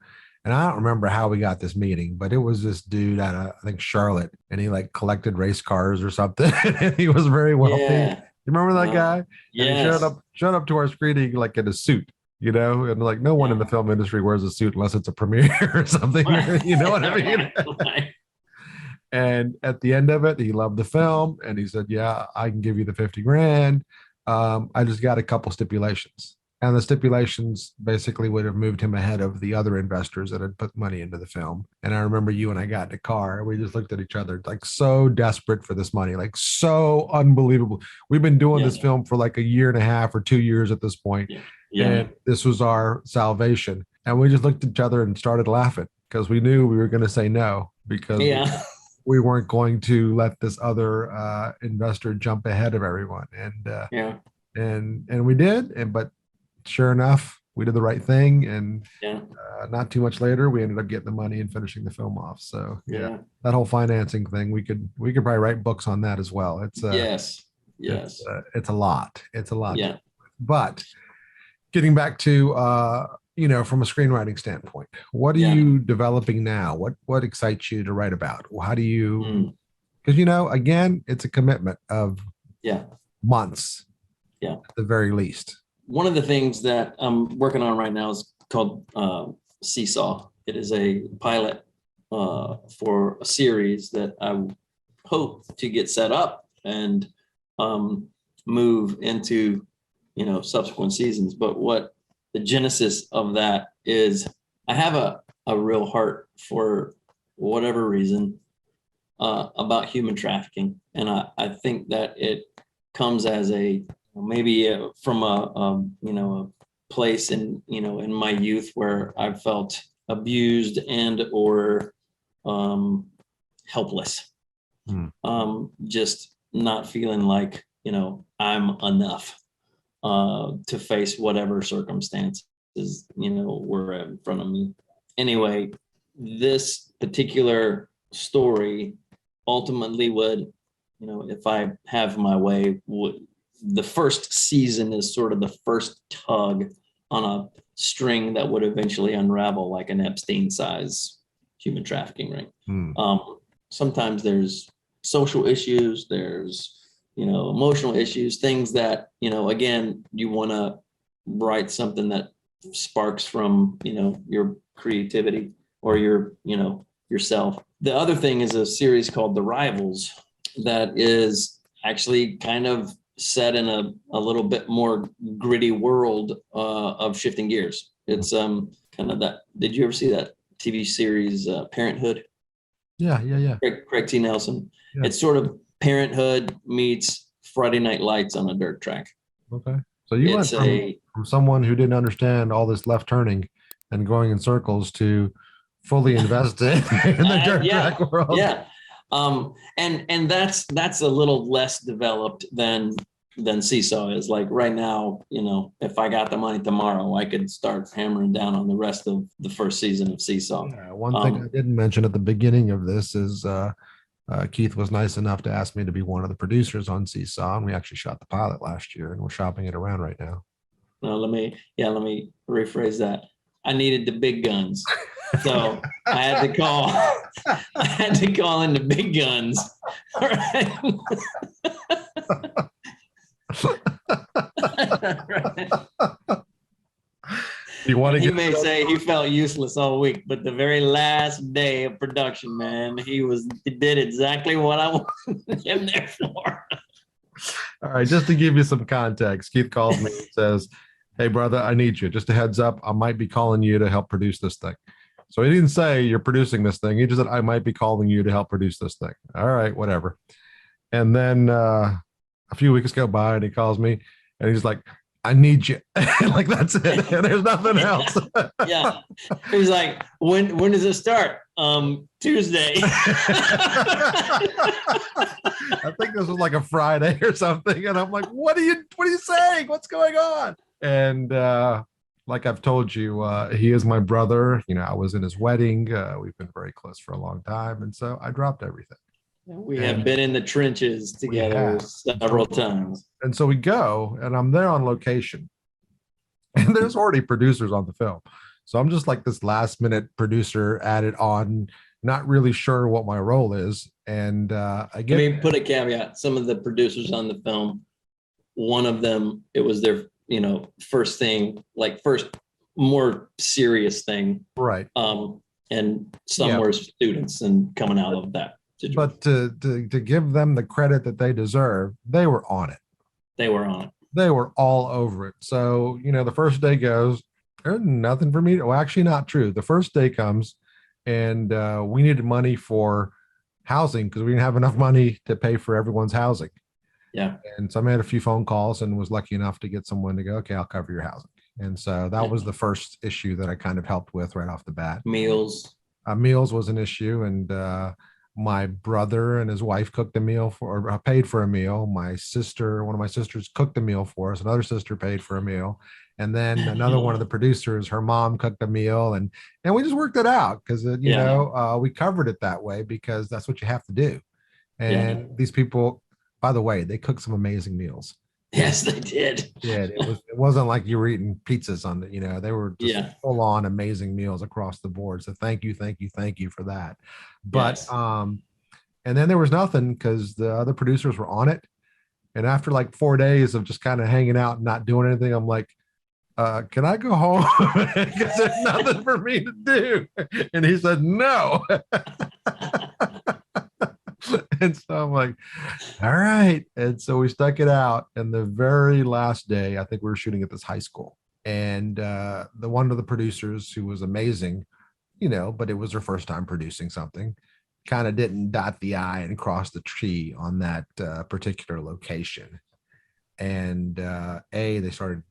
And I don't remember how we got this meeting, but it was this dude out of, I think, Charlotte, and he like collected race cars or something. And he was very wealthy. Yeah. You remember that guy? Yes. And he showed up to our screening like in a suit, you know, and like no one in the film industry wears a suit unless it's a premiere or something. You know what I mean? Right. And at the end of it, he loved the film and he said, yeah, I can give you the 50 grand. I just got a couple stipulations. And the stipulations basically would have moved him ahead of the other investors that had put money into the film. And I remember you and I got in a car and we just looked at each other like so desperate for this money, like so unbelievable. We've been doing this film for like a year and a half or 2 years at this point. And this was our salvation. And we just looked at each other and started laughing because we knew we were going to say no because we weren't going to let this other investor jump ahead of everyone. And we did. But sure enough, we did the right thing. And not too much later, we ended up getting the money and finishing the film off. So that whole financing thing, we could probably write books on that as well. It's it's a lot. It's a lot. Yeah. But getting back to you know, from a screenwriting standpoint, what are you developing now? What excites you to write about? How do you? Because you know, again, it's a commitment of months, at the very least. One of the things that I'm working on right now is called Seesaw. It is a pilot for a series that I hope to get set up and move into, you know, subsequent seasons. But what the genesis of that is, I have a real heart for whatever reason about human trafficking. And I think that it comes as maybe from a place in my youth where I felt abused and or helpless, just not feeling like, you know, I'm enough to face whatever circumstances, you know, were in front of me. Anyway, this particular story ultimately would, you know, if I have my way, the first season is sort of the first tug on a string that would eventually unravel like an Epstein size human trafficking ring. Sometimes there's social issues, there's emotional issues, things that, again, you want to write something that sparks from, your creativity or yourself. The other thing is a series called The Rivals that is actually kind of set in a little bit more gritty world of shifting gears. It's kind of that. Did you ever see that TV series Parenthood? Yeah. Craig T. Nelson. Yeah. It's sort of Parenthood meets Friday Night Lights on a dirt track. Okay. So you went from someone who didn't understand all this left turning and going in circles to fully invested in the dirt track world. Yeah. And that's a little less developed than Seesaw is. Like right now, if I got the money tomorrow, I could start hammering down on the rest of the first season of Seesaw. Yeah, one thing I didn't mention at the beginning of this is Keith was nice enough to ask me to be one of the producers on Seesaw, and we actually shot the pilot last year, and we're shopping it around right now. No, let me rephrase that. I needed the big guns. So I had to call in the big guns. All right. You want to he may say he felt useless all week, but the very last day of production, man, he did exactly what I wanted him there for. All right, just to give you some context, Keith calls me and says, "Hey brother, I need you. Just a heads up, I might be calling you to help produce this thing." So he didn't say you're producing this thing. He just said, "I might be calling you to help produce this thing." All right, whatever. And then a few weeks go by and he calls me and he's like, "I need you." Like, that's it. And there's nothing else. Yeah. He was like, when does it start? Tuesday. I think this was like a Friday or something. And I'm like, what are you saying? What's going on? And like I've told you, he is my brother. I was in his wedding. We've been very close for a long time. And so I dropped everything. We have been in the trenches together several times. And so we go, and I'm there on location. And there's already producers on the film. So I'm just like this last minute producer added on, not really sure what my role is. And again, let me put a caveat. Some of the producers on the film, one of them, it was their, first thing, like first more situation thing. Right. And some were students and coming out of that situation. But to give them the credit that they deserve, they were on it. They were on it. They were all over it. So, the first day goes, there's nothing for me. Well, actually not true. The first day comes and we needed money for housing because we didn't have enough money to pay for everyone's housing. Yeah. And so I made a few phone calls and was lucky enough to get someone to go, okay, I'll cover your housing. And so that was the first issue that I kind of helped with right off the bat. Meals. Meals was an issue. And my brother and his wife cooked a meal or paid for a meal. My sister, one of my sisters cooked a meal for us. Another sister paid for a meal. And then another one of the producers, her mom cooked a meal, and we just worked it out because, we covered it that way because that's what you have to do. And these people, by the way, they cooked some amazing meals. Yes, they did. It wasn't like you were eating pizzas on the, they were just full on amazing meals across the board. So thank you for that. But, and then there was nothing because the other producers were on it. And after like 4 days of just kind of hanging out and not doing anything, I'm like, can I go home? Because there's nothing for me to do. And he said, no. And so I'm like, all right. And so we stuck it out. And the very last day, I think we were shooting at this high school. And the one of the producers who was amazing, but it was her first time producing something, kind of didn't dot the I and cross the T on that particular location. And they started,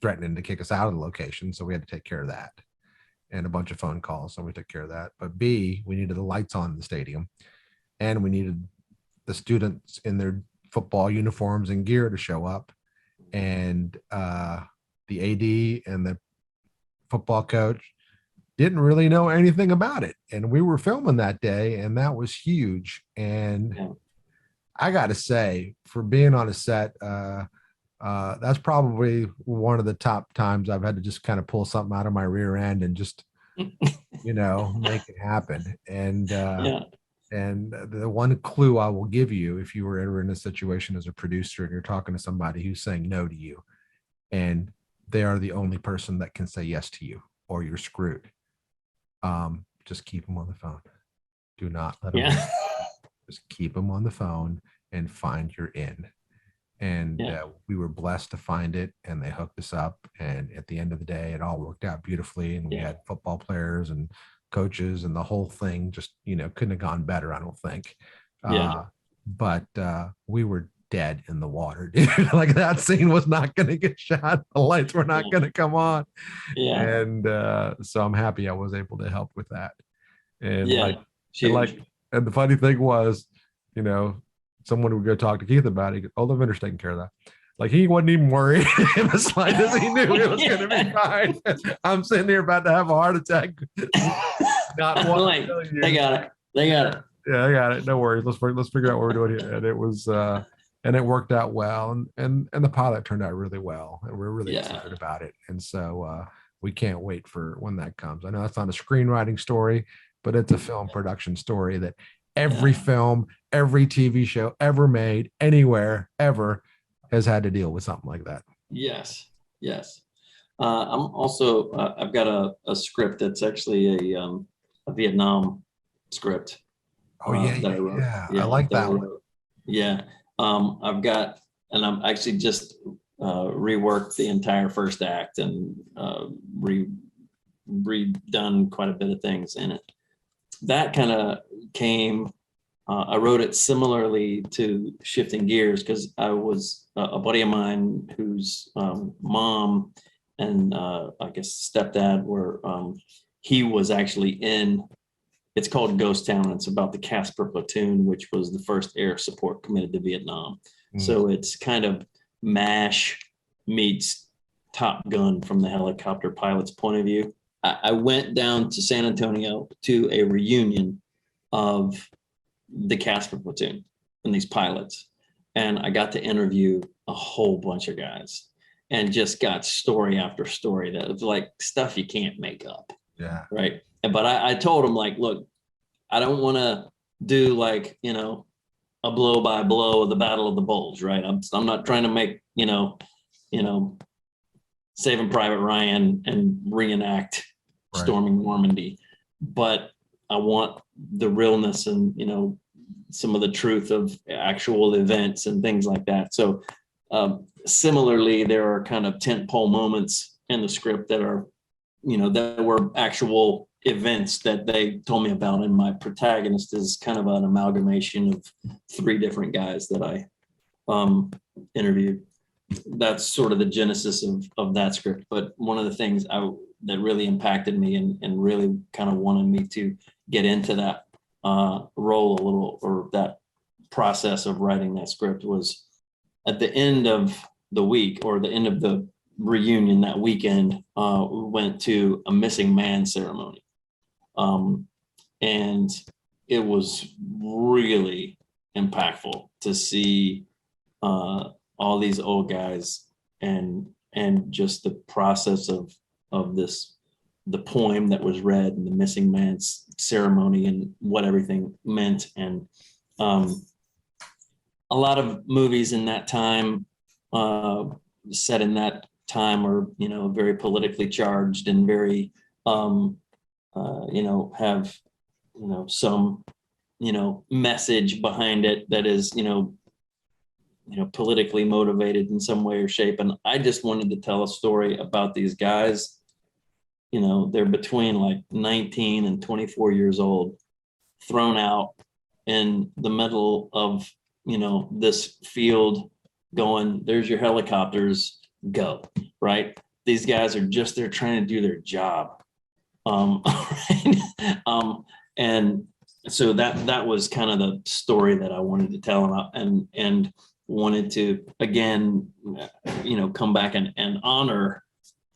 threatening to kick us out of the location. So we had to take care of that. And a bunch of phone calls. So we took care of that. But B, we needed the lights on in the stadium. And we needed the students in their football uniforms and gear to show up. And the AD and the football coach didn't really know anything about it. And we were filming that day, and that was huge. And I got to say, for being on a set, that's probably one of the top times I've had to just kind of pull something out of my rear end and just, make it happen. And And the one clue I will give you, if you were ever in a situation as a producer and you're talking to somebody who's saying no to you, and they are the only person that can say yes to you, or you're screwed, just keep them on the phone. Do not let them. Yeah. Just keep them on the phone and find your in. And Yeah. we were blessed to find it, and they hooked us up. And at the end of the day, it all worked out beautifully. And we Yeah. had football players and coaches, and the whole thing just, couldn't have gone better, I don't think. Yeah. But we were dead in the water, dude. Like that scene was not going to get shot. The lights were not going to come on. Yeah. And so I'm happy I was able to help with that. And Yeah. and the funny thing was, someone would go talk to Keith about it. Oh, the vendor's taking care of that. Like he wasn't even worried in the slightest. He knew it was going to be fine. I'm sitting here about to have a heart attack. Not like, they got it. They got it. Yeah, I got it. No worries. Let's figure out what we're doing here. And it was and it worked out well. And the pilot turned out really well. And we're really excited about it. And so we can't wait for when that comes. I know that's not a screenwriting story, but it's a film production story that every film, every TV show ever made anywhere ever has had to deal with something like that. Yes. Yes. I'm also, I've got a script that's actually a Vietnam script. Oh yeah, that I wrote. I like that one. Yeah. I've got, and I'm actually just reworked the entire first act and redone quite a bit of things in it. That kind of came, I wrote it similarly to Shifting Gears because I was a buddy of mine whose mom and I guess stepdad were, he was actually in, it's called Ghost Town. And it's about the Casper platoon, which was the first air support committed to Vietnam. So it's kind of MASH meets Top Gun from the helicopter pilot's point of view. I went down to San Antonio to a reunion of the Casper platoon and these pilots. And I got to interview a whole bunch of guys and just got story after story that was like stuff you can't make up. Yeah. Right. But I told them, like, look, I don't want to do like, a blow by blow of the Battle of the Bulge. Right. I'm not trying to make, Saving Private Ryan and reenact storming Normandy, but I want the realness and, some of the truth of actual events and things like that. So similarly, there are kind of tentpole moments in the script that are, that were actual events that they told me about. And my protagonist is kind of an amalgamation of 3 different guys that I interviewed. That's sort of the genesis of that script. But one of the things that really impacted me and really kind of wanted me to get into that role a little, or that process of writing that script, was at the end of the week or the end of the reunion that weekend, we went to a missing man ceremony. And it was really impactful to see all these old guys and just the process of this, the poem that was read and the missing man's ceremony and what everything meant. And a lot of movies in that time, set in that time, are, very politically charged and very, have, some, message behind it that is, politically motivated in some way or shape. And I just wanted to tell a story about these guys. They're between like 19 and 24 years old, thrown out in the middle of, this field, going, there's your helicopters, go, right? These guys are just, they're trying to do their job. And so that was kind of the story that I wanted to tell about, and wanted to, again, come back and honor,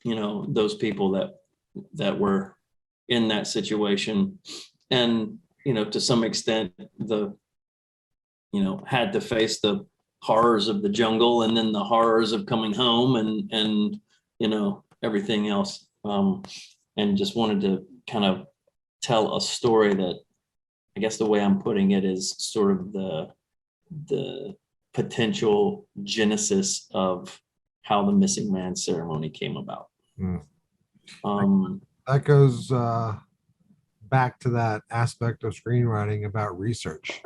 those people that were in that situation. And, to some extent, had to face the horrors of the jungle and then the horrors of coming home and everything else. And just wanted to kind of tell a story that I guess the way I'm putting it is sort of the potential genesis of how the missing man ceremony came about. That goes back to that aspect of screenwriting about research,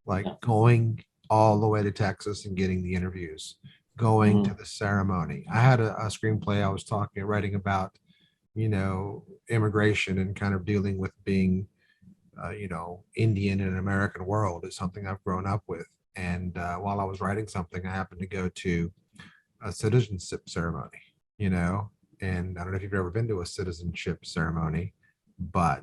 like going all the way to Texas and getting the interviews, going to the ceremony. I had a screenplay I was writing about, immigration and kind of dealing with being, Indian in an American world is something I've grown up with. And while I was writing something, I happened to go to a citizenship ceremony, and I don't know if you've ever been to a citizenship ceremony, but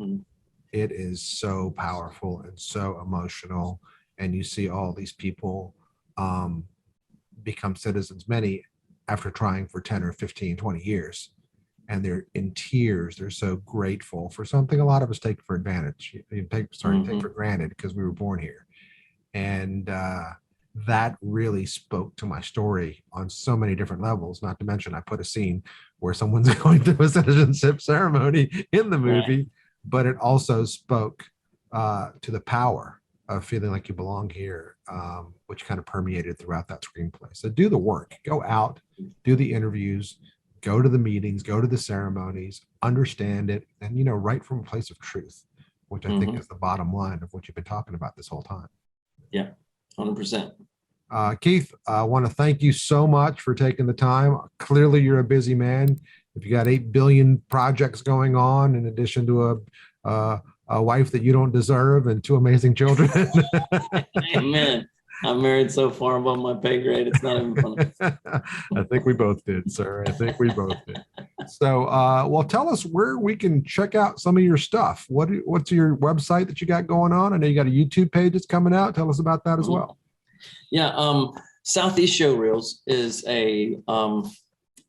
it is so powerful and so emotional. And you see all these people become citizens, many after trying for 10 or 15, 20 years. And they're in tears. They're so grateful for something a lot of us take for advantage. Take for granted because we were born here. And that really spoke to my story on so many different levels. Not to mention, I put a scene where someone's going through a citizenship ceremony in the movie, but it also spoke to the power of feeling like you belong here, which kind of permeated throughout that screenplay. So do the work, go out, do the interviews, go to the meetings, go to the ceremonies, understand it, and, write from a place of truth, which I think is the bottom line of what you've been talking about this whole time. Yeah, 100%. Keith, I want to thank you so much for taking the time. Clearly, you're a busy man. If you got 8 billion projects going on, in addition to a wife that you don't deserve and 2 amazing children. Amen. I'm married so far above my pay grade, it's not even funny. I think we both did, sir. I think we both did. So, well, tell us where we can check out some of your stuff. What's your website that you got going on? I know you got a YouTube page that's coming out. Tell us about that as well. Yeah, Southeast Showreels is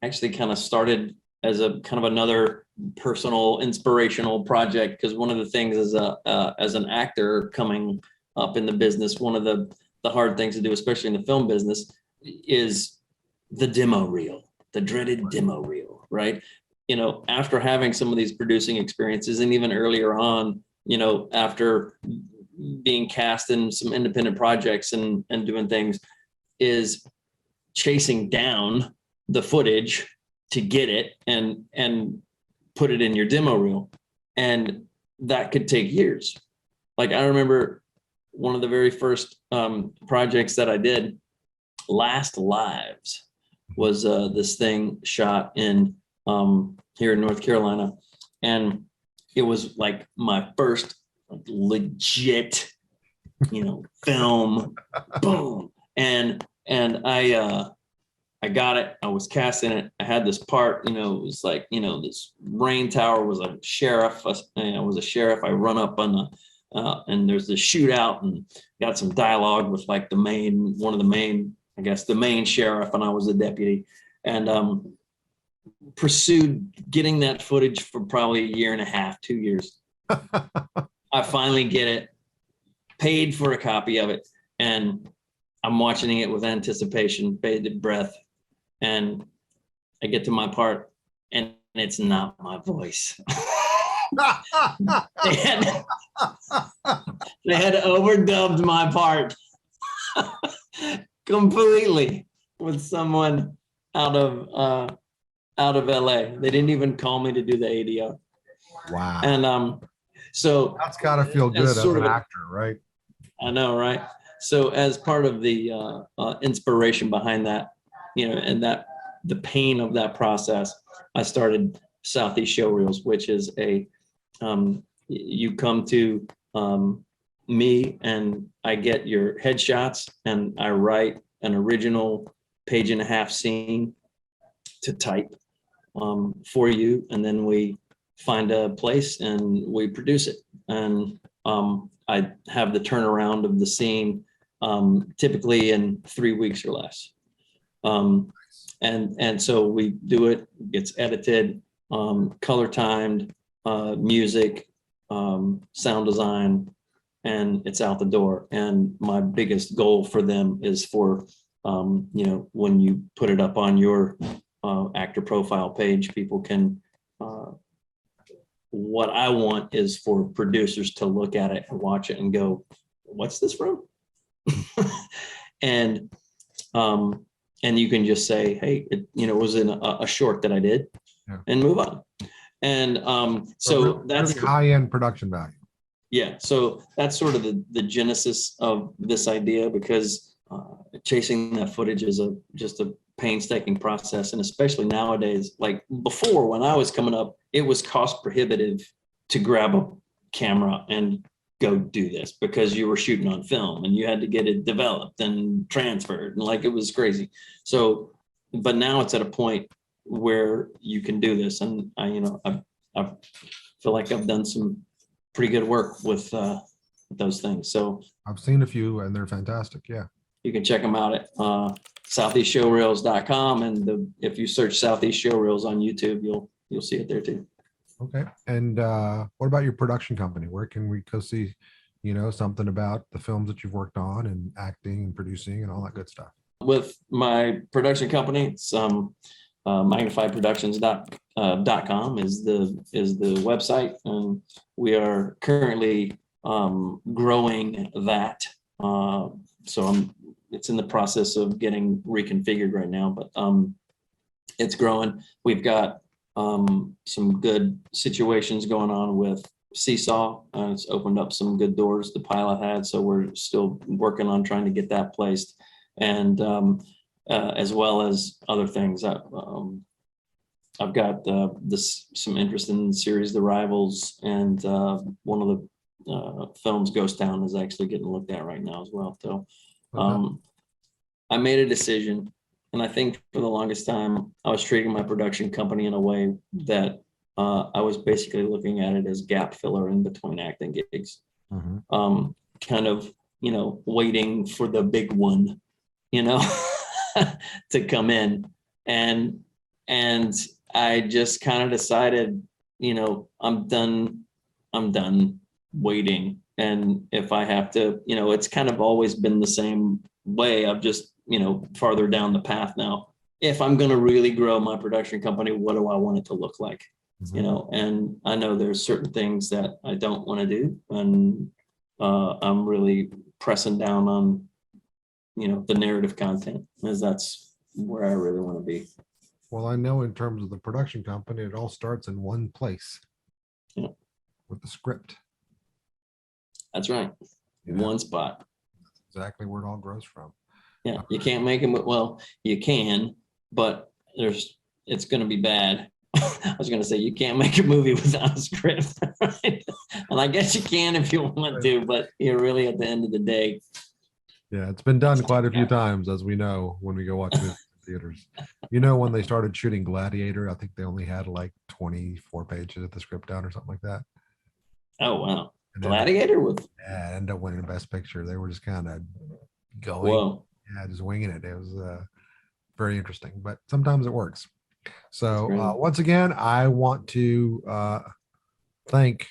actually kind of started as a kind of another personal inspirational project, because one of the things as an actor coming up in the business, one of the hard things to do, especially in the film business, is the demo reel, the dreaded demo reel, right? After having some of these producing experiences, and even earlier on, after being cast in some independent projects and doing things, is chasing down the footage to get it and put it in your demo reel. And that could take years. Like, I remember one of the very first projects that I did, Last Lives, was this thing shot in here in North Carolina. And it was like my first legit, film, boom. And I got it. I was cast in it. I had this part, it was like, this rain tower was a sheriff. I was a sheriff. I run up on and there's this shootout, and got some dialogue with like the main sheriff, and I was the deputy, and pursued getting that footage for probably a year and a half, 2 years. I finally get it, paid for a copy of it, and I'm watching it with anticipation, bated breath, and I get to my part, and it's not my voice. They had overdubbed my part completely with someone out of LA. They didn't even call me to do the ADR. Wow. And so that's gotta feel good as an actor, right? I know, right? So as part of the inspiration behind that, and that the pain of that process, I started Southeast Showreels, which is you come to me and I get your headshots, and I write an original 1.5-page scene to type for you, and then we find a place and we produce it. And I have the turnaround of the scene typically in 3 weeks or less. And so we do it, gets edited, color timed, music, sound design, and it's out the door. And my biggest goal for them is for, when you put it up on your actor profile page, people can what I want is for producers to look at it and watch it and go, what's this from? and you can just say, hey, it was in a short that I did, and move on. And so that's really high-end production value. Yeah, so that's sort of the genesis of this idea, because chasing that footage is just a painstaking process. And especially nowadays, like before when I was coming up, it was cost prohibitive to grab a camera and go do this, because you were shooting on film and you had to get it developed and transferred, and like it was crazy. So, but now it's at a point where you can do this, and I feel like I've done some pretty good work with those things. So I've seen a few and they're fantastic. Yeah. You can check them out at southeastshowreels.com. And if you search Southeast Showreels on YouTube, you'll see it there too. Okay. And what about your production company? Where can we go see, something about the films that you've worked on and acting and producing and all that good stuff? With my production company, it's magnifiedproductions.com is the website, and we are currently growing that. So it's in the process of getting reconfigured right now, but it's growing. We've got some good situations going on with Seesaw. It's opened up some good doors the pilot had, so we're still working on trying to get that placed, and as well as other things. I've got some interest in the series The Rivals, and one of the films, Ghost Town, is actually getting looked at right now as well. So I made a decision, and I think for the longest time I was treating my production company in a way that I was basically looking at it as gap filler in between acting gigs. Kind of waiting for the big one to come in, and I just kind of decided, I'm done waiting. And if I have to, it's kind of always been the same way. I've just, farther down the path now. If I'm going to really grow my production company, what do I want it to look like? And I know there's certain things that I don't want to do. And I'm really pressing down on, the narrative content, as that's where I really want to be. Well, I know in terms of the production company, it all starts in one place. Yeah. With the script. That's right. One spot. That's exactly where it all grows from. Yeah. You can't make them. Well, you can, but it's going to be bad. I was going to say, you can't make a movie without a script. Right? And I guess you can if you want to, but you're really, at the end of the day. Yeah. It's been done quite a few times, as we know, when we go watch movies in theaters. When they started shooting Gladiator, I think they only had like 24 pages of the script down or something like that. Oh, wow. Gladiator ended up winning the best picture. They were just kind of going. Whoa. Yeah, just winging it. It was very interesting, but sometimes it works. So once again, I want to thank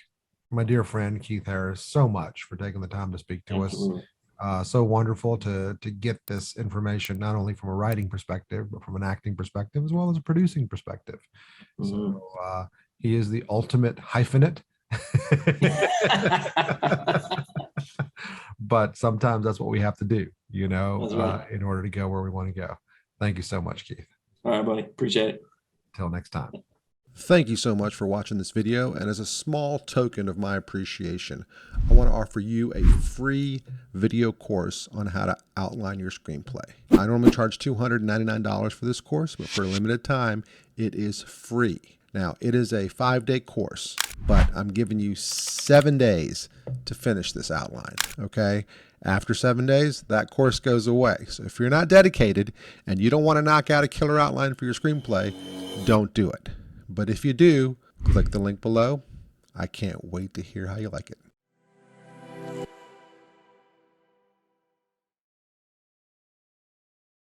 my dear friend Keith Harris so much for taking the time to speak to Absolutely. us. So wonderful to get this information, not only from a writing perspective, but from an acting perspective, as well as a producing perspective. So he is the ultimate hyphenate. But sometimes that's what we have to do, in order to go where we want to go. Thank you so much, Keith. All right, buddy. Appreciate it. Till next time. Thank you so much for watching this video. And as a small token of my appreciation, I want to offer you a free video course on how to outline your screenplay. I normally charge $299 for this course, but for a limited time, it is free. Now, it is a 5-day course, but I'm giving you 7 days to finish this outline, okay? After 7 days, that course goes away. So if you're not dedicated and you don't want to knock out a killer outline for your screenplay, don't do it. But if you do, click the link below. I can't wait to hear how you like it.